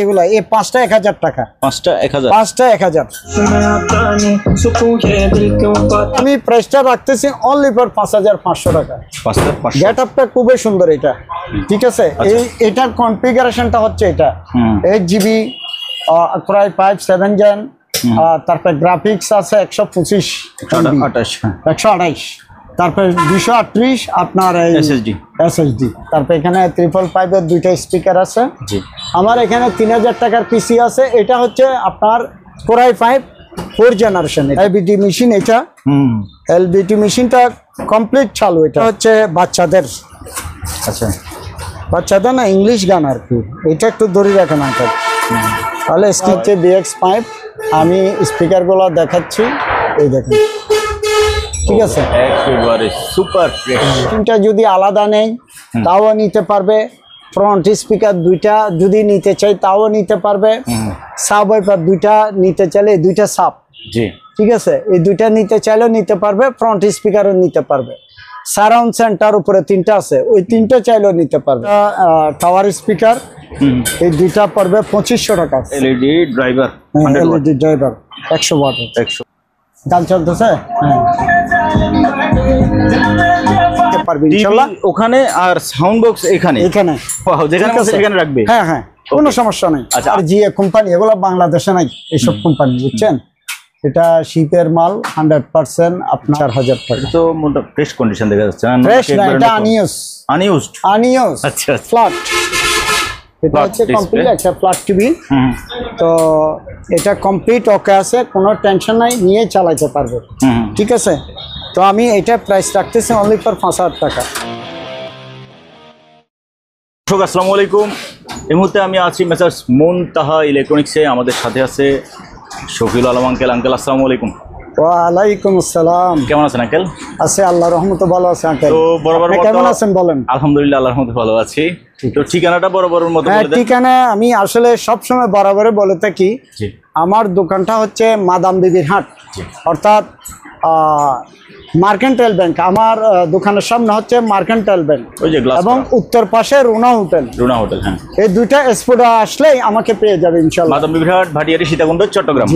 এগুলা এই 5টা 1000 টাকা। 5টা 1000। 5টা 1000। আমি প্রাইসটা রাখতেছি অনলি ফর 5500 টাকা। 5500। গেটআপটা খুবই সুন্দর এটা, ঠিক আছে। এটার কনফিগারেশনটা হচ্ছে এটা 8GB Core i5 7 Gen, তারপর গ্রাফিক্স আছে 125 128, তারপর 238 আপনার এসএসডি, তারপর এখানে 555 এর দুইটা স্পিকার আছে। আমার এখানে 3000 টাকার পিসি আছে, এটা হচ্ছে আপনার Core i5 4 generation LBD machine. এটা এলবিডি মেশিনটা কমপ্লিট চালু। এটা হচ্ছে বাচ্চাদের, আচ্ছা বাচ্চাদের না ইংলিশ গান আর কি। এটা একটু দড়ি রাখেন আঙ্কেল, তাহলে হচ্ছে BX5। আমি স্পিকারগুলো দেখাচ্ছি, এই দেখুন, ঠিক আছে। একেবারে সুপার ফ্রেশ। তিনটা যদি আলাদা নেই তাও নিতে পারবে। ফ্রন্ট স্পিকার দুইটা যদি নিতে চাই তাও নিতে পারবে। সাব ওয়াইপার দুইটা নিতে চাইলে এই দুইটা সাব, জি ঠিক আছে, এই দুইটা নিতে চাইলেও নিতে পারবে। ফ্রন্ট স্পিকারও নিতে পারবে। সারাউন্ড সেন্টার উপরে 3টা আছে, ওই 3টা চাইলেও নিতে পারবে। টাওয়ার স্পিকার এই দুইটা পড়বে 2500 টাকা। LED driver, LED driver 100 watt. 100 গান চলতেছে, হ্যাঁ পারবে ইনশাআল্লাহ। ওখানে আর সাউন্ড বক্স এখানে যেখানে রাখবে। হ্যাঁ হ্যাঁ, কোনো সমস্যা নেই। আচ্ছা, আর জিএ কোম্পানি এগুলো বাংলাদেশে নাই, এইসব কোম্পানি, বুঝছেন। এটা শিপের মাল 100% আপনার 4000 টাকা। তো মোটা ফ্রেশ কন্ডিশন দেখা যাচ্ছে না? ফ্রেশ না, এটা আনইউজড আচ্ছা ফ্ল্যাট। এটা হচ্ছে কমপ্লিট একটা ফ্ল্যাট টিভি। তো এটা কমপ্লিট ওকে আছে, কোনো টেনশন নাই, নিয়ে চালাতে পারবে, ঠিক আছে। তো আমি এটা প্রাইস রাখতেছি অনলি ফর 5000 টাকা। আসসালামু আলাইকুম। এই মুহূর্তে আমি আছি মেসার্স মুনতাহা ইলেকট্রনিক্সে। আমাদের সাথে আছে শফিউল আলম আঙ্কেল। আঙ্কেল আসসালামু আলাইকুম। ওয়ালাইকুম আসসালাম। কেমন আছেন আঙ্কেল? আছে, আল্লাহর রহমতে ভালো আছে আঙ্কেল। তো বরাবর কেমন আছেন বলেন? আলহামদুলিল্লাহ, আল্লাহর রহমতে ভালো আছি। তো ঠিকানাটা বরাবরের মতো বলে দেন। ঠিকানা আমি আসলে সবসময় বরাবরে বলে থাকি, আমার দোকানটা হচ্ছে মাদাম বিবির হাট, অর্থাৎ মার্কেন্টাইল ব্যাংক। আমার দোকানের সামনে হচ্ছে মার্কেন্টাইল ব্যাংক এবং উত্তর পাশে রুনা হোটেল। হ্যাঁ, এই দুইটা স্পটে আসলেই আমাকে পেয়ে যাবে ইনশাআল্লাহ। মাদাম বিবির হাট, ভাটিয়ারি, সীতাকুণ্ড, চট্টগ্রাম।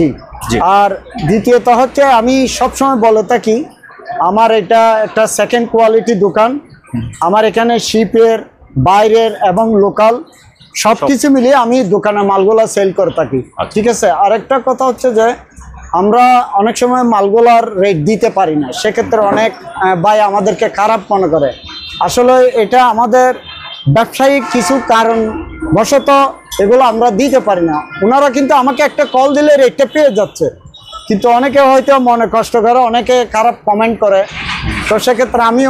জি। আর দ্বিতীয়ত হচ্ছে আমি সবসময় বলে থাকি, আমার এটা একটা সেকেন্ড কোয়ালিটি দোকান। আমার এখানে শিপের, বাইরের এবং লোকাল সবকিছু মিলিয়ে আমি দোকানে মালগুলা সেল করে থাকি, ঠিক আছে। আরেকটা কথা হচ্ছে যে আমরা অনেক সময় মালগুলার রেট দিতে পারি না, সেক্ষেত্রে অনেক ভাই আমাদেরকে খারাপ মনে করে। আসলে এটা আমাদের ব্যবসায়িক কিছু কারণ বশত এগুলো আমরা দিতে পারি না। ওনারা কিন্তু আমাকে একটা কল দিলে রেটটা পেয়ে যাচ্ছে, কিন্তু অনেকে হয়তো মনে কষ্ট করে, অনেকে খারাপ কমেন্ট করে। তো সেক্ষেত্রে আমি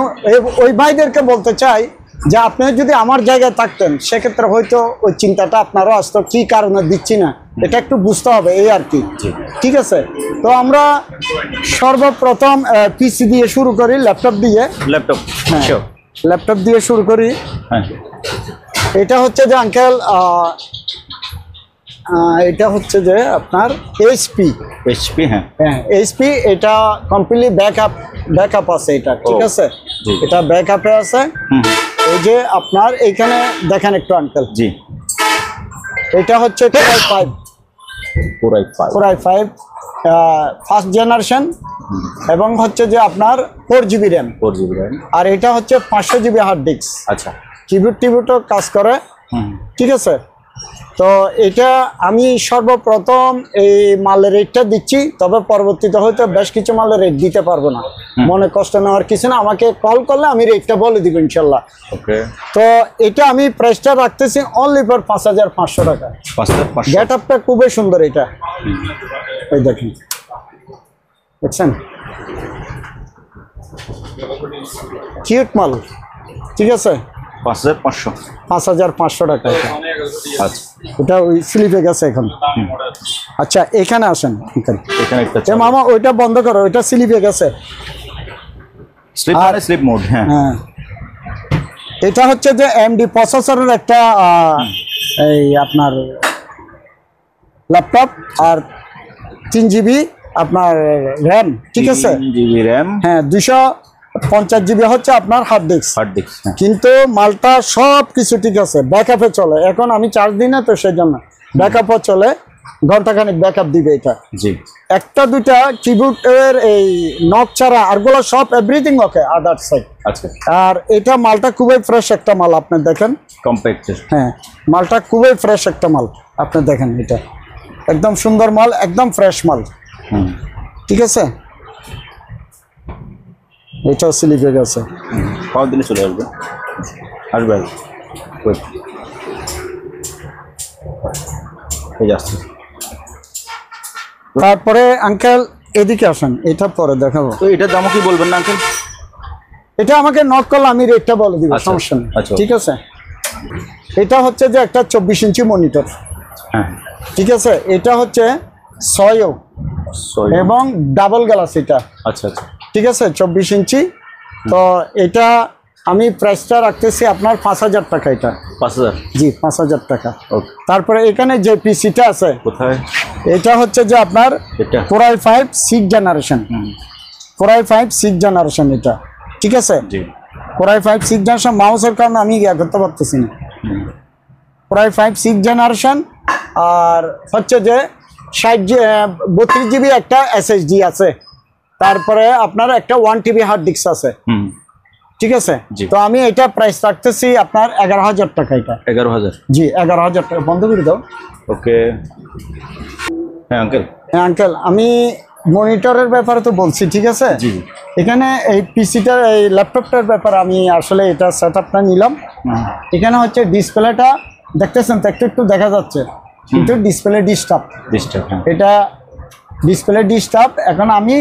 ওই ভাইদেরকে বলতে চাই যে আপনি যদি আমার জায়গায় থাকতেন, সেক্ষেত্রে হয়তো ওই চিন্তাটা আপনারও আসতো, কী কারণে দিচ্ছি না, এটা একটু বুঝতে হবে, এই আর কি, ঠিক আছে। তো আমরা সর্বপ্রথম পিসি দিয়ে শুরু করি, ল্যাপটপ দিয়ে শুরু করি। এটা হচ্ছে যে আঙ্কেল, এটা হচ্ছে যে আপনার এইচপি। হ্যাঁ, এইচপি। এটা কমপ্লিটলি ব্যাকআপ আছে এটা, ঠিক আছে। এটা ব্যাকআপে আছে। এই যে আপনার এইখানে দেখেন একটু আঙ্কেল, জি, এটা হচ্ছে Core i5 ফার্স্ট জেনারেশন এবং হচ্ছে যে আপনার 4GB র্যাম। আর এটা হচ্ছে 500GB হার্ড ডিস্ক। আচ্ছা, কিবোর্ডও কাজ করে, ঠিক আছে। তো এটা আমি সর্বপ্রথম এই মালের রেটটা দিচ্ছি, তবে পরবর্তীতে হয়তো বেশ কিছু মালের রেট দিতে পারবো না, মনে কষ্ট নেওয়ার কিছু না। আমাকে কল করলে আমি রেটটা বলে দিব ইনশাল্লাহ। তো এটা আমি প্রাইসটা রাখতেছি অনলি ফর 5500 টাকা। গেটআপটা খুবই সুন্দর এটা, এই দেখেন, দেখছেন, কিউট মাল, ঠিক আছে। 5500 টাকা। ওটা ওই স্লিপে গেছে এখন। আচ্ছা, এখানে আসেন, মামা ওইটা বন্ধ করো, ওইটা স্লিপে গেছে। Sleep mode. হ্যাঁ, এটা হচ্ছে যে AMD প্রসেসরের একটা এই আপনার ল্যাপটপ, আর 3GB আপনার র্যাম, ঠিক আছে। 3GB র্যাম, হ্যাঁ, 250GB হচ্ছে আপনার হার্ড ডিস্ক। কিন্তু মালটা সব কিছু ঠিক আছে, ব্যাকআপে চলে। এখন আমি চার্জ দিই না, তো সেই জন্য ব্যাকআপও চলে, ঘন্টাখানিক ব্যাকআপ দিবে এটা। জি, একটা দুইটা কিবোর্ডের এই নক ছাড়া আরগুলো সব এভরিথিং ওকে আদার সাইড। আচ্ছা, আর এটা মালটা খুবই ফ্রেশ একটা মাল, আপনি দেখেন। কম্প্যাক্ট। হ্যাঁ, মালটা খুবই ফ্রেশ একটা মাল, আপনি দেখেন, এটা একদম সুন্দর মাল, একদম ফ্রেশ মাল। ঠিক আছে, এটাও স্লিপ হয়ে গেছে। পাওয়ার দিলে চলে আসবে, আসবে ওয়েট, এই যাচ্ছে। তারপরে আঙ্কেল এদিকে আসেন, এটা পরে দেখাবো। তো এটার দামও কি বলবেন না আঙ্কেল? এটা আমাকে নক করলে আমি রেটটা বলে দিব, আচ্ছা, সমস্যা নেই। আচ্ছা। ঠিক আছে, এটা হচ্ছে যে একটা 24 ইঞ্চি মনিটর। হ্যাঁ, ঠিক আছে, এটা হচ্ছে 6 সরি। এবং ডাবল গ্লাস এটা। আচ্ছা আচ্ছা, ঠিক আছে, 24 ইঞ্চি। তো এটা আমি প্রাইসটা রাখতেছি আপনার 5000 টাকা। এটা 5000? জি, 5000 টাকা। ওকে। তারপরে এখানে যে পিসিটা আছে, কোথায় এটা হচ্ছে যে আপনার এটা? Core i5 6 generation. Core i5 6 generation এটা। ঠিক আছে, জি, Core i5 6 জেনারেশন। মাউসের কারণে আমি ইয়া করতে পারতেছি না। Core i5 6 generation. আর হচ্ছে যে 32 জিবি একটা SSD আছে। তারপরে আপনার একটা 1 TB হার্ড ডিস্ক আছে। ঠিক আছে, জি। তো আমি এটা প্রাইস রাখতেছি আপনার 11000 টাকা। এটা 11000? জি, 11000 টাকা। বন্ধ করে দাও। ওকে। হ্যাঁ আঙ্কেল। হ্যাঁ আঙ্কেল, আমি মনিটরের ব্যাপারে তো বলছি। ঠিক আছে, জি, এখানে এই পিসিটার এই ল্যাপটপটার ব্যাপারে আমি আসলে এটা সেটআপটা নিলাম। এখানে হচ্ছে ডিসপ্লেটা দেখতেছেন তো, একটু একটু দেখা যাচ্ছে, কিন্তু ডিসপ্লে ডিস্টার্ব। এটা ডিসপ্লে ডিস্টার্ব। এখন আমি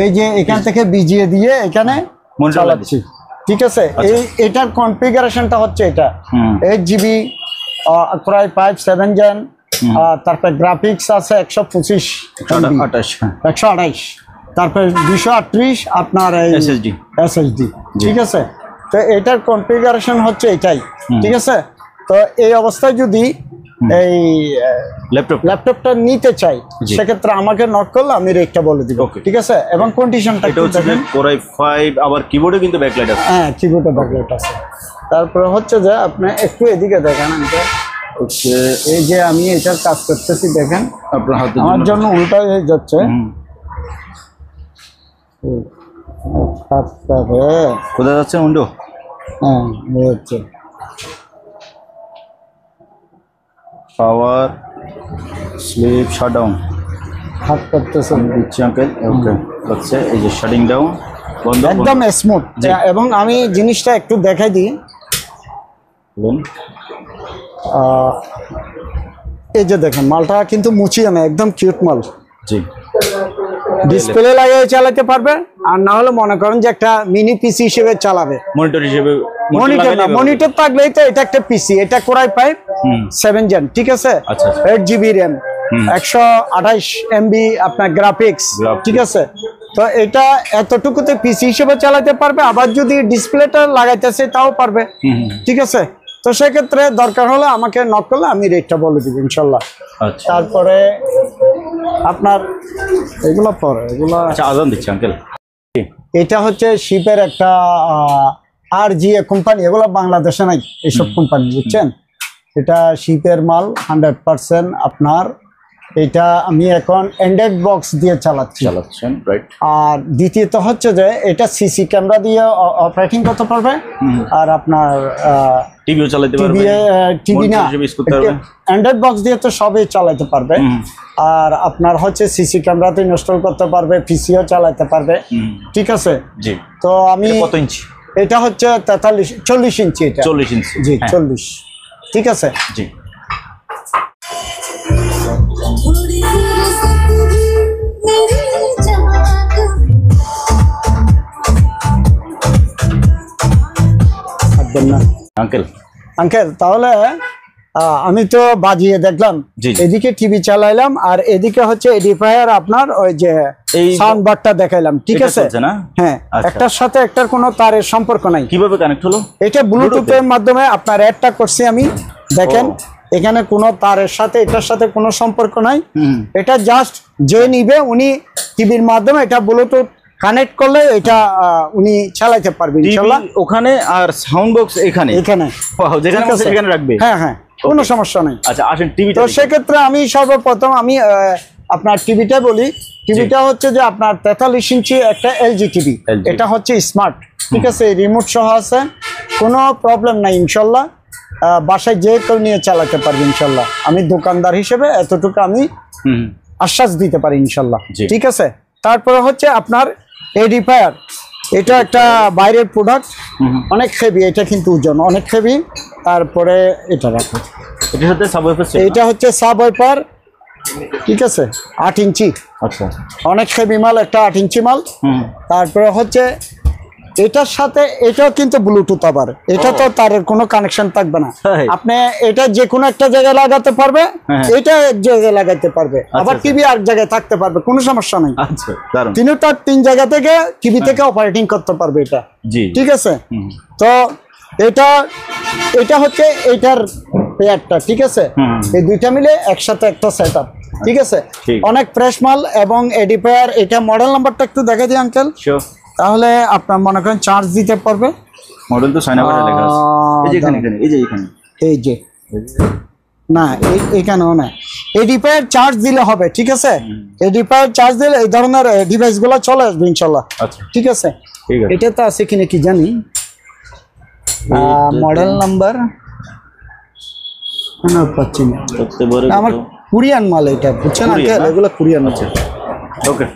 এই যে এখান থেকে বিজিয়ে দিয়ে এখানে চালাচ্ছি। ঠিক আছে, এটার কনফিগারেশনটা হচ্ছে এটা 8 জিবি Core i5 7 জেন। তারপর গ্রাফিক্স আছে 125 128, তারপর 238 আপনার SSD। ঠিক আছে, তো এটার কনফিগারেশন হচ্ছে এটাই। ঠিক আছে, তো এই অবস্থায় যদি এই ল্যাপটপটা নিতে চাই, সেক্ষেত্রে আমাকে নক করলে আমি রেটটা বলে দিব। ঠিক আছে, এবং কন্ডিশনটা এটা হচ্ছে Core i5, আবার কিবোর্ডে কিন্তু ব্যাকলাইট আছে। হ্যাঁ, কিবোর্ডে ব্যাকলাইট আছে। তারপরে হচ্ছে যে আপনি একটু এদিকে দেখেন, এই যে আমি এটার কাজ করতেছি, দেখেন আপনার হাতে আমার জন্য উল্টা হয়ে যাচ্ছে। কোথায় যাচ্ছে উন্ডো? হ্যাঁ, হচ্ছে পাওয়ার স্লিপ শাটডাউন হাত করতেছে, দিচ্ছি আঙ্কেল। ওকে, হচ্ছে এই যে শাটিং ডাউন, বন্ধ, একদম স্মুথ। এবং আমি জিনিসটা একটু দেখাই দিই। এই যে দেখেন, মালটা কিন্তু মুছিয়ে না, একদম কিউট মাল। জি, ডিসপ্লে লাগিয়ে চালাতে পারবে, আর না হলে মনে করেন যে একটা মিনি পিসি হিসেবে চালাবে। মনিটর হিসেবে? মনিটর না, মনিটর থাকলেই তো এটা একটা পিসি। এটা Core i5 7 জেন। ঠিক আছে, 8 জিবি র্যাম, 128 MB আপনার গ্রাফিক্স। ঠিক আছে, তো এটা এতটুকুতে পিসি হিসেবে চালাতে পারবে, আবার যদি ডিসপ্লেটা লাগাইতেছে তাও পারবে। ঠিক আছে, তো সেক্ষেত্রে দরকার হলে আমাকে নক করলে আমি রেটটা বলে দিব ইনশাল্লাহ। তারপরে আপনার এগুলো পরে এগুলো আজান দিচ্ছে আঙ্কেল। এটা হচ্ছে শিপের একটা RGA কোম্পানি। এগুলো বাংলাদেশে নাই এইসব কোম্পানি, বুঝছেন। এটা শিপের মাল 100% আপনার। এটা আমি এখন অ্যান্ড্রয়েড বক্স দিয়ে চালাচ্ছেন, রাইট। আর দ্বিতীয়ত হচ্ছে যে এটা সিসি ক্যামেরা দিয়ে অপারেটিং করতে পারবে, আর আপনার টিভিও চালাতে পারবে। টিভি না, অ্যান্ড্রয়েড বক্স দিয়ে তো সবই চালাতে পারবে। আর আপনার হচ্ছে সিসি ক্যামেরাতে ইনস্টল করতে পারবে, পিসিও চালাতে পারবে। ঠিক আছে, জি। তো আমি কত ইঞ্চি? এটা হচ্ছে 40 ইঞ্চি। এটা 40 ইঞ্চি, জি, 40। ঠিক আছে, জি। আঙ্কেল তাহলে আমি তো বাজিয়ে দেখলাম, এদিকে টিভি চালাইলাম, আর এদিকে হচ্ছে এডিফায়ার আপনার ওই যে সাউন্ড বারটা দেখাইলাম। ঠিক আছে, হ্যাঁ, একটার সাথে একটার কোনো তারের সম্পর্ক নাই। কিভাবে কানেক্ট হলো? এটা ব্লুটুথের মাধ্যমে আপনার অ্যাডটা করছি আমি। দেখেন, এখানে কোনো তারের সাথে এটার সাথে কোনো সম্পর্ক নাই। এটা জাস্ট যে নিবে উনি টিভির মাধ্যমে এটা ব্লুটুথ কানেক্ট করলে এটা উনি চালাতে পারবেন ইনশাআল্লাহ। ওখানে আর সাউন্ড বক্স এখানে যেখানে রাখবে। হ্যাঁ হ্যাঁ, কোনো সমস্যা নেই। আচ্ছা আসেন টিভি। তো সেক্ষেত্রে আমি সর্বপ্রথম আমি আপনার টিভিটা বলি। টিভিটা হচ্ছে যে আপনার 43 ইঞ্চি একটা এলজি টিভি। এটা হচ্ছে স্মার্ট, ঠিক আছে, রিমোট সহ আছে, কোনো প্রবলেম নাই ইনশাল্লাহ। বাসায় যে কেউ নিয়ে চালাতে পারবে ইনশাল্লাহ। আমি দোকানদার হিসেবে এতটুকু আমি আশ্বাস দিতে পারি ইনশাল্লাহ, ঠিক আছে। তারপরে হচ্ছে আপনার এডিফায়ার, এটা একটা বাইরের প্রোডাক্ট, অনেক হেভি, এটা কিন্তু ওজন অনেক হেভি। তারপরে এটা রাখো, এটা হচ্ছে সাব ওয়াইপার, ঠিক আছে, 8 ইঞ্চি। আচ্ছা, অনেক হেভি মাল, একটা 8 ইঞ্চি মাল। তারপরে হচ্ছে এটার সাথে এটাও কিন্তু ব্লুটুথ, আবার এটা তো তারের কোনো কানেকশন থাকবে না। আপনি এটা যে কোনো একটা জায়গায় লাগাতে পারবে, এটা এক জায়গায় লাগাতে পারবে, আবার টিভি আর জায়গায় থাকতে পারবে, কোনো সমস্যা নাই। আচ্ছা, দারুণ। তিনটা 3 জায়গা থেকে টিভি থেকে অপারেটিং করতে পারবে এটা, ঠিক আছে। তো এটা হচ্ছে এইটার পেয়ারটা, ঠিক আছে। এই দুইটা মিলে একসাথে একটা সেটআপ, ঠিক আছে। অনেক ফ্রেশ মাল এবং এডিফায়ার। এটা মডেল নাম্বারটা একটু দেখা দিই আঙ্কেল, তাহলে আপনার মনে করেন চার্জ দিতে পারবে। মডেল তো সাইনা করে লেখা আছে, এই যে এখানে, এই যে এখানে, এই যে না, এইখানেও না, এডিফায়ার চার্জ দিলে হবে, ঠিক আছে। এডিফায়ার চার্জ দিলে এই ধরনের ডিভাইসগুলো চলে আসবে ইনশাআল্লাহ। আচ্ছা, ঠিক আছে। ঠিক আছে, এটা তো আছে কিনা কি জানি, মডেল নাম্বার না পাচ্ছি না, আমার কোরিয়ান মাল এটা, বুঝছেন আঙ্কেল, এগুলো কোরিয়ান আছে। ওকে,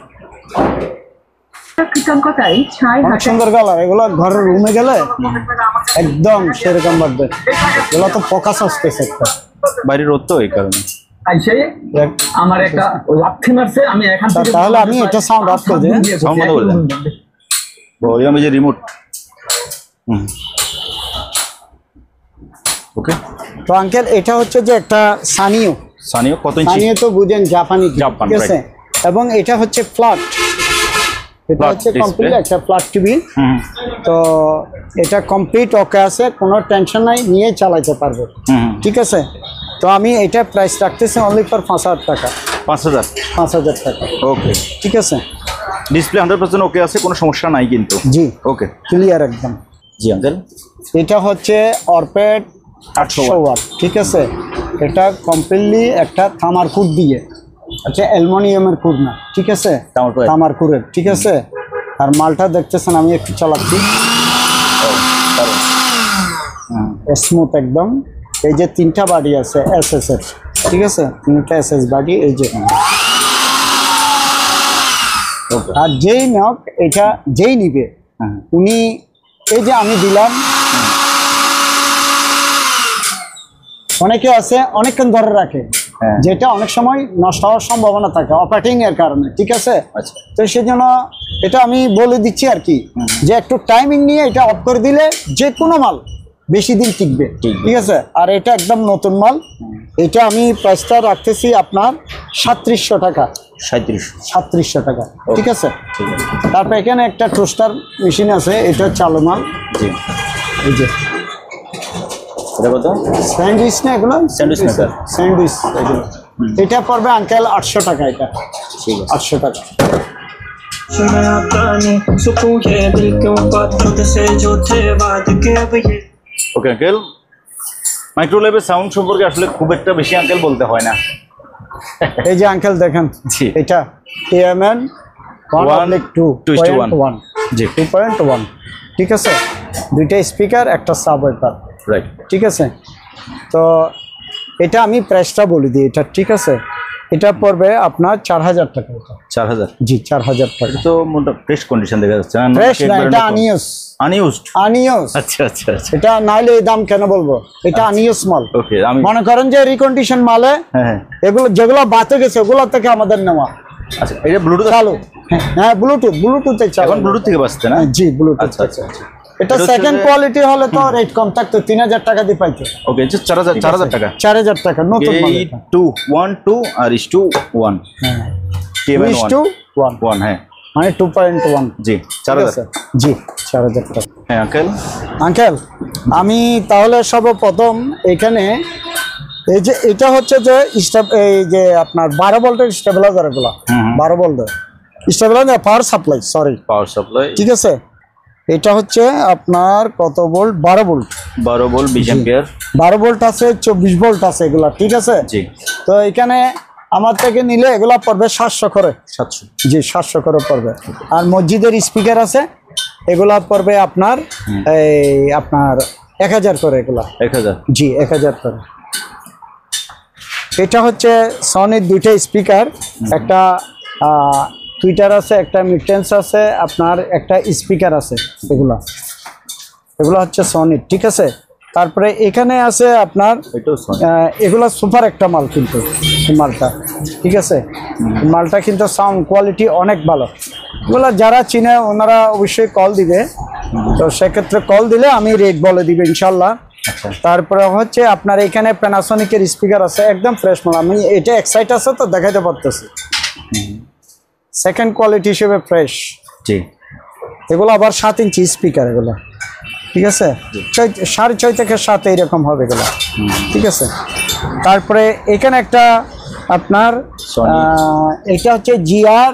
অনেক সুন্দর কালার, এগুলো ঘরের রুমে গেলে একদম সেরকম বাড়বে। এগুলো তো ফোকাস আসতেছে একটা, বাইরে রোদ তো এই কারণে। আমার একটা লাথি মারছে, আমি এখান থেকে, তাহলে আমি এটা সাউন্ড অফ করে দিই, সাউন্ড বন্ধ করে দেন। ভলিউম এই যে রিমোট। ওকে, তো আঙ্কেল এটা হচ্ছে যে একটা সানিও কত ইঞ্চি? সানিও তো বুঝেন, জাপানি, ঠিক আছে। এবং এটা হচ্ছে ফ্ল্যাট, এটা হচ্ছে কমপ্লিট একটা ফ্ল্যাট টিভি। তো এটা কমপ্লিট ওকে আছে, কোনো টেনশন নাই, নিয়ে চালাতে পারবে, ঠিক আছে। তো আমি এটা প্রাইস রাখতেছি অনলি ফর 5000 টাকা। 5000 টাকা, ওকে, ঠিক আছে। ডিসপ্লে 100% ওকে আছে, কোনো সমস্যা নাই কিন্তু? জি, ওকে, ক্লিয়ার একদম। জি আঙ্কেল, এটা হচ্ছে অরপেড 800 ওয়াট, ঠিক আছে। এটা কমপ্লিটলি একটা তামার কুড দিয়ে, আচ্ছা, অ্যালুমিনিয়ামের কুড না, ঠিক আছে, তামার কুড়ের, ঠিক আছে। আর মালটা দেখতেছেন, আমি একটু চালাচ্ছি, স্মুথ একদম। এই যে 3টা বাড়ি আছে এসএস এর, ঠিক আছে, 3টা এসএস বাড়ি, এই যে। আর যেই নক এটা যেই নিবে উনি, এই যে আমি দিলাম, অনেকে আছে অনেকক্ষণ ধরে রাখে, যেটা অনেক সময় নষ্ট হওয়ার সম্ভাবনা থাকে অপারেটিং এর কারণে, ঠিক আছে। তো সেই জন্য এটা আমি বলে দিচ্ছি আর কি, যে একটু টাইমিং নিয়ে এটা অফ করে দিলে যে কোনো মাল বেশি দিন টিকবে, ঠিক আছে। আর এটা একদম নতুন মাল, এটা আমি প্রাইসটা রাখতেছি আপনার 3700 টাকা। 3700 টাকা, ঠিক আছে। তারপর এখানে একটা টোস্টার মেশিন আছে, এটা চালু মাল, এই যে স্যান্ডউইচ না, এগুলো স্যান্ডউইচ, এগুলো এটা পড়বে আঙ্কেল 800 টাকা। এটা 800 টাকা। ওকে আঙ্কেল, মাইক্রোওয়েভের সাউন্ড সম্পর্কে আসলে খুব একটা বেশি আঙ্কেল বলতে হয় না। এই যে আঙ্কেল দেখেন, এটা AMN 1.2.1, জি 2.1, ঠিক আছে। 2টা স্পিকার, একটা সাব ওয়াইপার, রাইট, ঠিক আছে। তো এটা আমি প্রাইসটা বলে দিই এটা, ঠিক আছে। এটা পড়বে আপনার 4000 টাকা। 4000? জি, 4000 টাকা। তো মোটা ফ্রেশ কন্ডিশন দেখা যাচ্ছে, ফ্রেশ না, এটা আনইউজড। আচ্ছা আচ্ছা আচ্ছা, এটা নাইলে এই দাম কেন বলবো, এটা আনইউজ মাল। ওকে, আমি মনে করেন যে রিকন্ডিশন মালে, এগুলো যেগুলো বাতে গেছে ওগুলো থেকে আমাদের নেওয়া। আচ্ছা, এটা ব্লুটুথ চালু? হ্যাঁ, ব্লুটুথে চালু। এখন ব্লুটুথ থেকে বাজছে না? জি, ব্লুটুথ। আচ্ছা আচ্ছা আচ্ছা, এটা সেকেন্ড কোয়ালিটি হলে তো রেট কম থাকতো, 3000 টাকা দিয়ে পাইতো। ওকে, 4000 টাকা। 4000 টাকা নতুন মাল। 2 আর 1, হ্যাঁ, TMN 1, হ্যাঁ, মানে 2.1। জি, 4000। জি, 4000 টাকা। হ্যাঁ আঙ্কেল, আমি তাহলে সর্বপ্রথম এখানে এই যে এটা হচ্ছে যে এই যে আপনার 12 ভোল্টের স্টেবিলাইজার, এগুলো 12 ভোল্টের স্টেবিলাইজার, পাওয়ার সাপ্লাই, ঠিক আছে। এটা হচ্ছে আপনার কত ভোল্ট? 12 ভোল্ট, 20 অ্যাম্পিয়ার, 12 ভোল্ট আছে, 24 ভোল্ট আছে এগুলা, ঠিক আছে। জি। তো এখানে আমার থেকে নিলে এগুলা পড়বে 700 করে। 700। জি 700 করে পড়বে। আর মসজিদের স্পিকার আছে, এগুলা পড়বে আপনার আপনার 1000 করে এগুলা। 1000। জি 1000 করে। এটা হচ্ছে সনির দুইটা স্পিকার, একটা টুইটার আছে, একটা মিডটেন্স আছে, আপনার একটা স্পিকার আছে। এগুলো হচ্ছে সনির, ঠিক আছে। তারপরে এখানে আছে আপনার এগুলো সুপার একটা মাল, কিন্তু মালটা ঠিক আছে, মালটা কিন্তু সাউন্ড কোয়ালিটি অনেক ভালো। এগুলো যারা চিনে ওনারা অবশ্যই কল দিবে, তো সেক্ষেত্রে কল দিলে আমি রেট বলে দিব ইনশাল্লাহ। তারপরে হচ্ছে আপনার এখানে প্যানাসোনিকের স্পিকার আছে, একদম ফ্রেশ মাল। আমি এটা এক্সাইট আছে তো দেখাইতে পারতেছি, সেকেন্ড কোয়ালিটি হিসেবে ফ্রেশ। জি। এগুলো আবার 7 ইঞ্চি স্পিকার এগুলো, ঠিক আছে। 6.5 থেকে 7 এইরকম হবে এগুলো, ঠিক আছে। তারপরে এখানে একটা আপনার এটা হচ্ছে GZR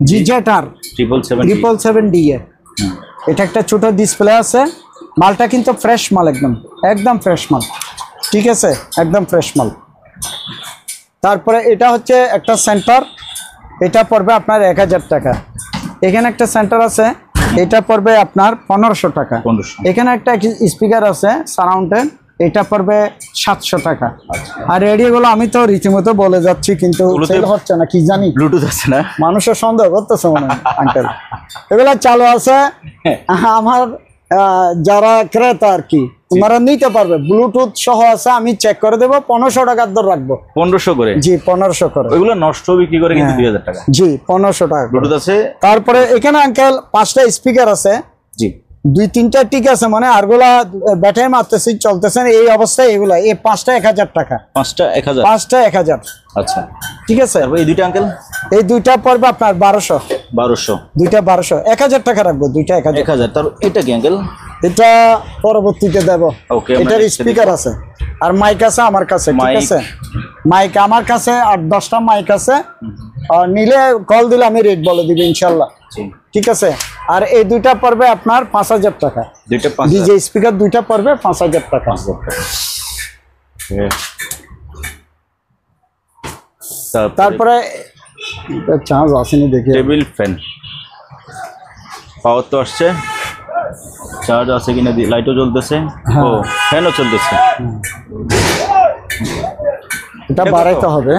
777D এর, এটা একটা ছোট ডিসপ্লে আছে। মালটা কিন্তু ফ্রেশ মাল, একদম ফ্রেশ মাল, ঠিক আছে, একদম ফ্রেশ মাল। তারপরে এটা হচ্ছে একটা সেন্টার, এটা পড়বে আপনার 1000 টাকা। এখানে একটা সেন্টার আছে, এটা পড়বে আপনার 1500 টাকা। এখানে একটা স্পিকার আছে সারাউন্ডের, এটা পড়বে 700 টাকা। আর রেডিওগুলো আমি তো রীতিমতো বলে যাচ্ছি, কিন্তু সেল হচ্ছে না, কি জানি ব্লুটুথ আছে না, মানুষের সন্দেহ করতেছে মনে হয় আঙ্কেল। এগুলো চালু আছে, আমার যারা ক্রেতা আর কি ওনারা নিতে পারবে, ব্লুটুথ সহ আছে। আমি চেক করে দেবো, 1500 টাকার দর রাখবো। 1500 করে? জি 1500 করে। ওইগুলো নষ্ট বিক্রি করে কিন্তু 2000 টাকা। জি 1500 টাকা ব্লুটুথ আছে। তারপরে এখানে আঙ্কেল 5টা স্পিকার আছে। জি 2-3টা ঠিক আছে, মানে আরগুলা ব্যাটারি মারতেছি চলতেছেন এই অবস্থায়। এগুলা এই 5টা 1000 টাকা। 5টা 1000? 5টা 1000। আচ্ছা ঠিক আছে। এই দুইটা আঙ্কেল? এই দুইটা পড়বে আপনার 1200। 1200? দুইটা 1200, 1000 টাকা রাখবো, দুইটা 1000। 1000। তার এটা কি আঙ্কেল? এটা পরবর্তীতে দেব। এটার স্পিকার আছে আর মাইক আছে আমার কাছে, ঠিক আছে। মাইক আমার কাছে 8-10টা মাইক আছে, আর নিলে কল দিলে আমি রেট বলে দিব ইনশাল্লাহ, ঠিক আছে। আর এই দুইটা পড়বে আপনার 5000 টাকা। দুইটা ডিজে স্পিকার দুইটা পড়বে 5000 টাকা। তারপরে চার্জ আসেনি দেখি। টেবিল ফ্যান পাওয়ার তো আসছে, চার্জ আছে কিনা, লাইটও জ্বলতেছে, ও ফ্যানও চলতেছে। এটা বাড়াইতে হবে,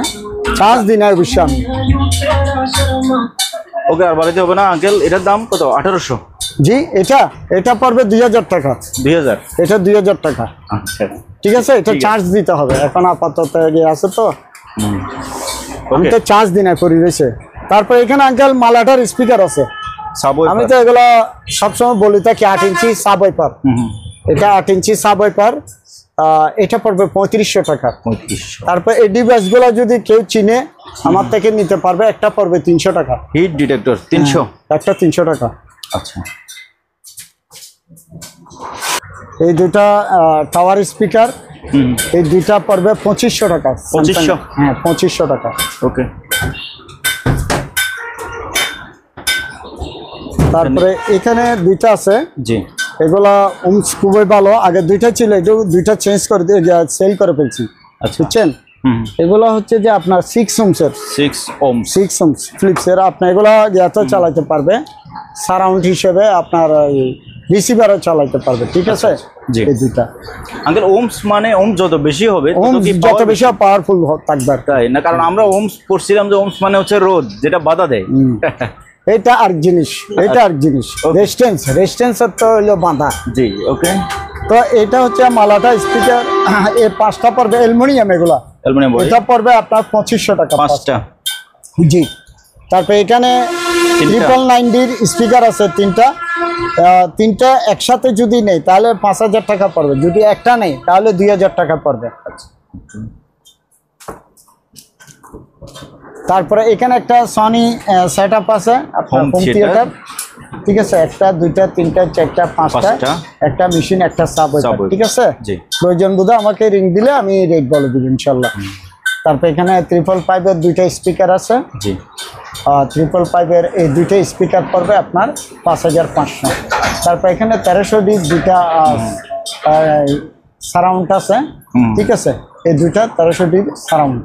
চার্জ দিন আর বেশি আমি। ওকে আর বাড়াইতে হবে না আঙ্কেল। এটার দাম কত? 1800? জি এটা পড়বে 2000 টাকা। 2000? এটা 2000 টাকা। আচ্ছা ঠিক আছে, এটা চার্জ দিতে হবে এখন আপাতত আছে তো, আমি তো চার্জ দিন করি রয়েছে। তারপর এখানে আঙ্কেল মালাটার স্পিকার আছে। আমি তো এগুলো সবসময় বলি থাকি 8 ইঞ্চি সাবওয়াইপার। এটা 8 ইঞ্চি সাবওয়াইপার, এটা পড়বে 3500 টাকা। তারপর এই ডিভাইস গুলো যদি কেউ চিনে আমার থেকে নিতে পারবে, একটা পড়বে 300 টাকা। Heat detector 300? একটা 300 টাকা। আচ্ছা। এই দুটা টাওয়ার স্পিকার, এই দুইটা পড়বে 2500 টাকা। 2500? হ্যাঁ 2500 টাকা। ওকে। তারপরে এখানে দুইটা আছে। জি। এগুলা ওমস খুবই ভালো, আগে দুইটা ছিল, এটা দুইটা চেঞ্জ করে দিয়ে সেল করে ফেলছি, বুঝছেন। এগুলো হচ্ছে যে আপনার 6 ওহমসের, 6 ওহমস ফিলিপসের। আপনি এগুলা এত চালাতে পারবে, সারাউন্ড হিসেবে আপনার রিসিভারও চালাতে পারবে, ঠিক আছে। এই দুইটা আঙ্কেল ওহমস মানে ওহমস যত বেশি হবে যত বেশি পাওয়ারফুল থাকবে, তাই না? কারণ আমরা ওহমস পড়ছিলাম যে ওহমস মানে হচ্ছে রোধ, যেটা বাধা দেয়। এটা আর জিনিস, এটা আর জিনিস রেজিস্ট্যান্সের তো হলো বাঁধা। জি ওকে। তো এটা হচ্ছে মালাটা স্পিকার, এই 5টা পড়বে অ্যালুমিনিয়াম, এগুলা অ্যালুমিনিয়াম। এটা পড়বে আপনার 2500 টাকা 5টা। জি। তারপরে এখানে 999D স্পিকার আছে 3টা একসাথে যদি নেই তাহলে 5000 টাকা পড়বে, যদি একটা নেই তাহলে 2000 টাকা পড়বে। তারপরে এখানে একটা সনি সেটআপ আছে আপনার হোম থিয়েটার, ঠিক আছে। 1টা 2টা 3টা 4টা 5টা, একটা মেশিন, একটা সাবওয়াইপার, ঠিক আছে। প্রয়োজন বোধে আমাকে রিং দিলে আমি রেট বলে দিব ইনশাল্লাহ। তারপর এখানে 555 এর 2টা স্পিকার আছে। জি। 555 এর এই 2টা স্পিকার পড়বে আপনার 5500। তারপর এখানে 1300D 2টা সারাউন্ড আছে, হুম। ঠিক আছে, এই দুইটা 1300 ডিগ্রি সারাউন্ড।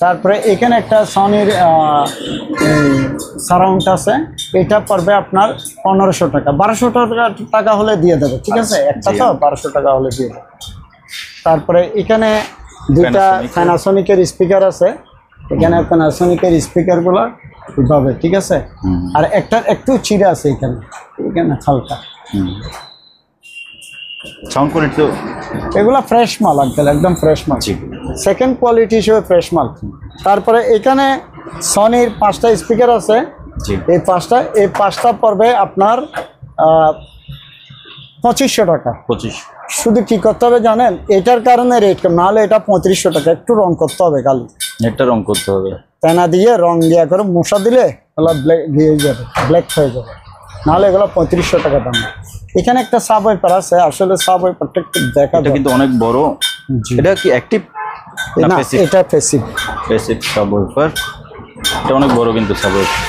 তারপরে এখানে একটা সনির সারাউন্ড আছে, এটা পড়বে আপনার 1500 টাকা, 1200 টাকা হলে দিয়ে দেবে, ঠিক আছে, একটা তো 1200 টাকা হলে দিয়ে দেবে। তারপরে এখানে দুইটা প্যানাসোনিকের স্পিকার আছে, এখানে প্যানাসোনিকের স্পিকারগুলো পাবে, ঠিক আছে। আর একটা একটু চিড়া আছে এখানে, এখানে হালকা। সাউন্ড কোয়ালিটি তো এগুলা ফ্রেশ মাল আঙ্কেল, একদম ফ্রেশ মাল, জি। সেকেন্ড কোয়ালিটি হিসেবে ফ্রেশ মাল। তারপরে এখানে সনির 5টা স্পিকার আছে, জি। এই পাঁচটা পড়বে আপনার 2500 টাকা। 25। শুধু কি করতে হবে জানেন, এটার কারণে রেট কম, নাহলে এটা 3500 টাকা। একটু রং করতে হবে খালি, এটা রং করতে হবে, পেনা দিয়ে রং দিয়া করে মশা দিলে ওগুলো ব্ল্যাক হয়ে যাবে, ব্ল্যাক হয়ে যাবে, নাহলে এগুলো 3500 টাকা দাম। এখানে একটা সাব ওয়াইপার আছে, আসলে সাব ওয়াইপারটা একটু দেখা এটা কিন্তু অনেক বড়। জি। এটা কি অ্যাক্টিভ না না, প্যাসিভ? এটা প্যাসিভ। প্যাসিভ সাবওয়ুফার, এটা অনেক বড় কিন্তু সাবওয়ুফার।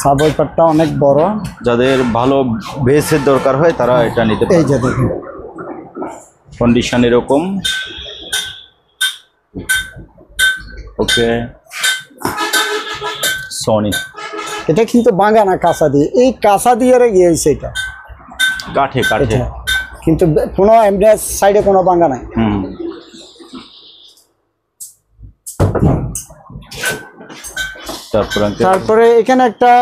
সাব ওয়াইপারটা অনেক বড়, যাদের ভালো বেসের দরকার হয় তারা এটা নিতে এই পারে। যে দেখুন কন্ডিশন এরকম। ওকে, সনি এটা কিন্তু ভাঙা না, কাঁচা দিয়ে, এই কাঁচা দিয়ে গিয়েছে এটা, কাঠে কাঠে। এটা কিন্তু কোনো এমনি সাইডে কোনো ভাঙা নাই। হুম। তারপরে এখানে একটা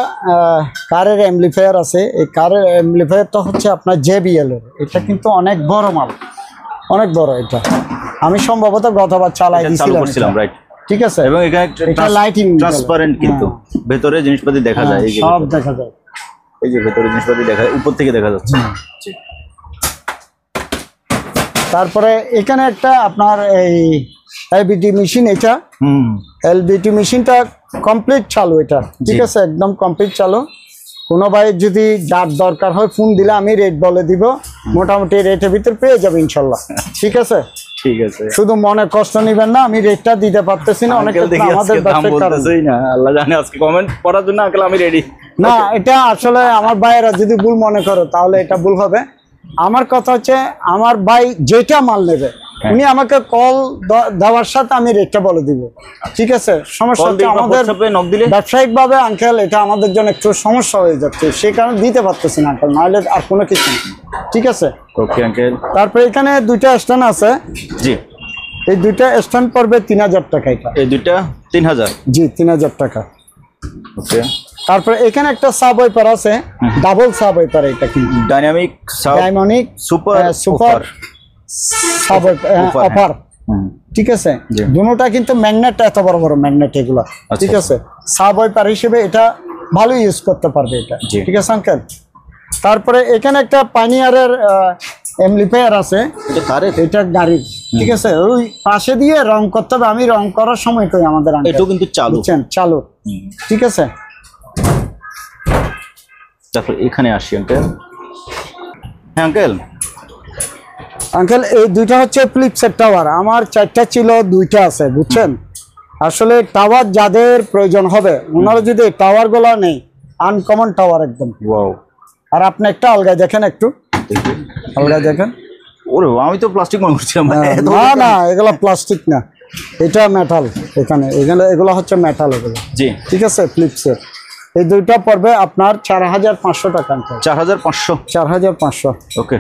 কারের অ্যাম্পলিফায়ার আছে, এই কারের অ্যাম্পলিফায়ারটা হচ্ছে আপনার JBL এর, এটা কিন্তু অনেক বড় মাল, অনেক বড়। এটা আমি সম্ভবত গতবার চালাই দিয়েছিলাম, রাইট, ঠিক আছে। এবং এখানে এটা লাইটিং ট্রান্সপারেন্ট, কিন্তু ভেতরে জিনিসপাতি দেখা যায়, এই যে সব দেখা যায়, এই যে ভেতরে জিনিসপাতি দেখা যায়, উপর থেকে দেখা যাচ্ছে। জি। তারপরে এখানে একটা আপনার এই এলবিটি মেশিন, এটা এলবিটি মেশিনটা কমপ্লিট চালু, এটা ঠিক আছে, একদম কমপ্লিট চালু। কোনো ভাই যদি যার দরকার হয় ফোন দিলে আমি রেট বলে দিব, মোটামুটি রেটের ভিতর পেয়ে যাবে ইনশাল্লাহ, ঠিক আছে। ঠিক আছে, শুধু মনে কষ্ট নিবেন না, আমি রেটটা দিতে পারতেছি না, অনেক আমাদের আল্লাহ জানে, আজকে কমেন্ট পড়ার জন্য আঙ্কেল আমি রেডি না। এটা আসলে আমার ভাইয়েরা যদি ভুল মনে করে তাহলে এটা ভুল হবে। আমার কথা হচ্ছে, আমার ভাই যেটা মাল নেবে উনি আমাকে কল দেওয়ার সাথে আমি রেটটা বলে দিব, ঠিক আছে। সমস্যা হচ্ছে আমাদের ব্যবসায়িক ভাবে আঙ্কেল এটা আমাদের জন্য একটু সমস্যা হয়ে যাচ্ছে, সেই কারণে দিতে পারতেছি না আঙ্কেল, নাহলে আর কোনো কিছু না, ঠিক আছে। Okay uncle. তারপরে এখানে দুইটা স্ট্যান্ড আছে, জি। এই দুইটা স্ট্যান্ড পড়বে 3000 টাকা। এটা এই দুইটা 3000? জি, 3000 টাকা। ওকে। তারপরে এখানে একটা সাব ওয়াইপার আছে, ডাবল সাব ওয়াইপার, এটা কিন্তু ডাইনামিক সুপার সাব ওয়াইপার, ঠিক আছে। দুটোটা কিন্তু ম্যাগনেট, এত বড় বড় ম্যাগনেট এগুলা, ঠিক আছে। সাব ওয়াইপার হিসেবে এটা ভালো ইউজ করতে পারবে এটা, ঠিক আছে আঙ্কেল। তারপরে এখানে একটা পানিয়ারের অ্যাম্পলিফায়ার আছে, এটা গাড়ির, ঠিক আছে। ওই পাশে দিয়ে রং করতে হবে, আমি রং করার সময় কই আমাদের আঙ্কেল, এটা কিন্তু চালু, চালু, ঠিক আছে। তারপর এখানে আসি আঙ্কেল। হ্যাঁ আঙ্কেল। আঙ্কেল এই দুইটা হচ্ছে ফিলিপসের টাওয়ার, আমার 4টা ছিল, 2টা আছে, বুঝছেন। আসলে টাওয়ার যাদের প্রয়োজন হবে ওনারা যদি টাওয়ার গুলো নেই, আনকমন টাওয়ার একদম। ওয়াও। আর আপনি একটা আলগায় দেখেন, একটু আলগায় দেখেন। ওরে আমি তো প্লাস্টিক মনে করছিলাম। না না, এগুলো প্লাস্টিক না, এটা মেটাল। এখানে এগুলো হচ্ছে মেটাল, এগুলো, জি, ঠিক আছে, ফিলিপসের। এই দুইটা পড়বে আপনার 4500 টাকা। 4500? 4500। ওকে।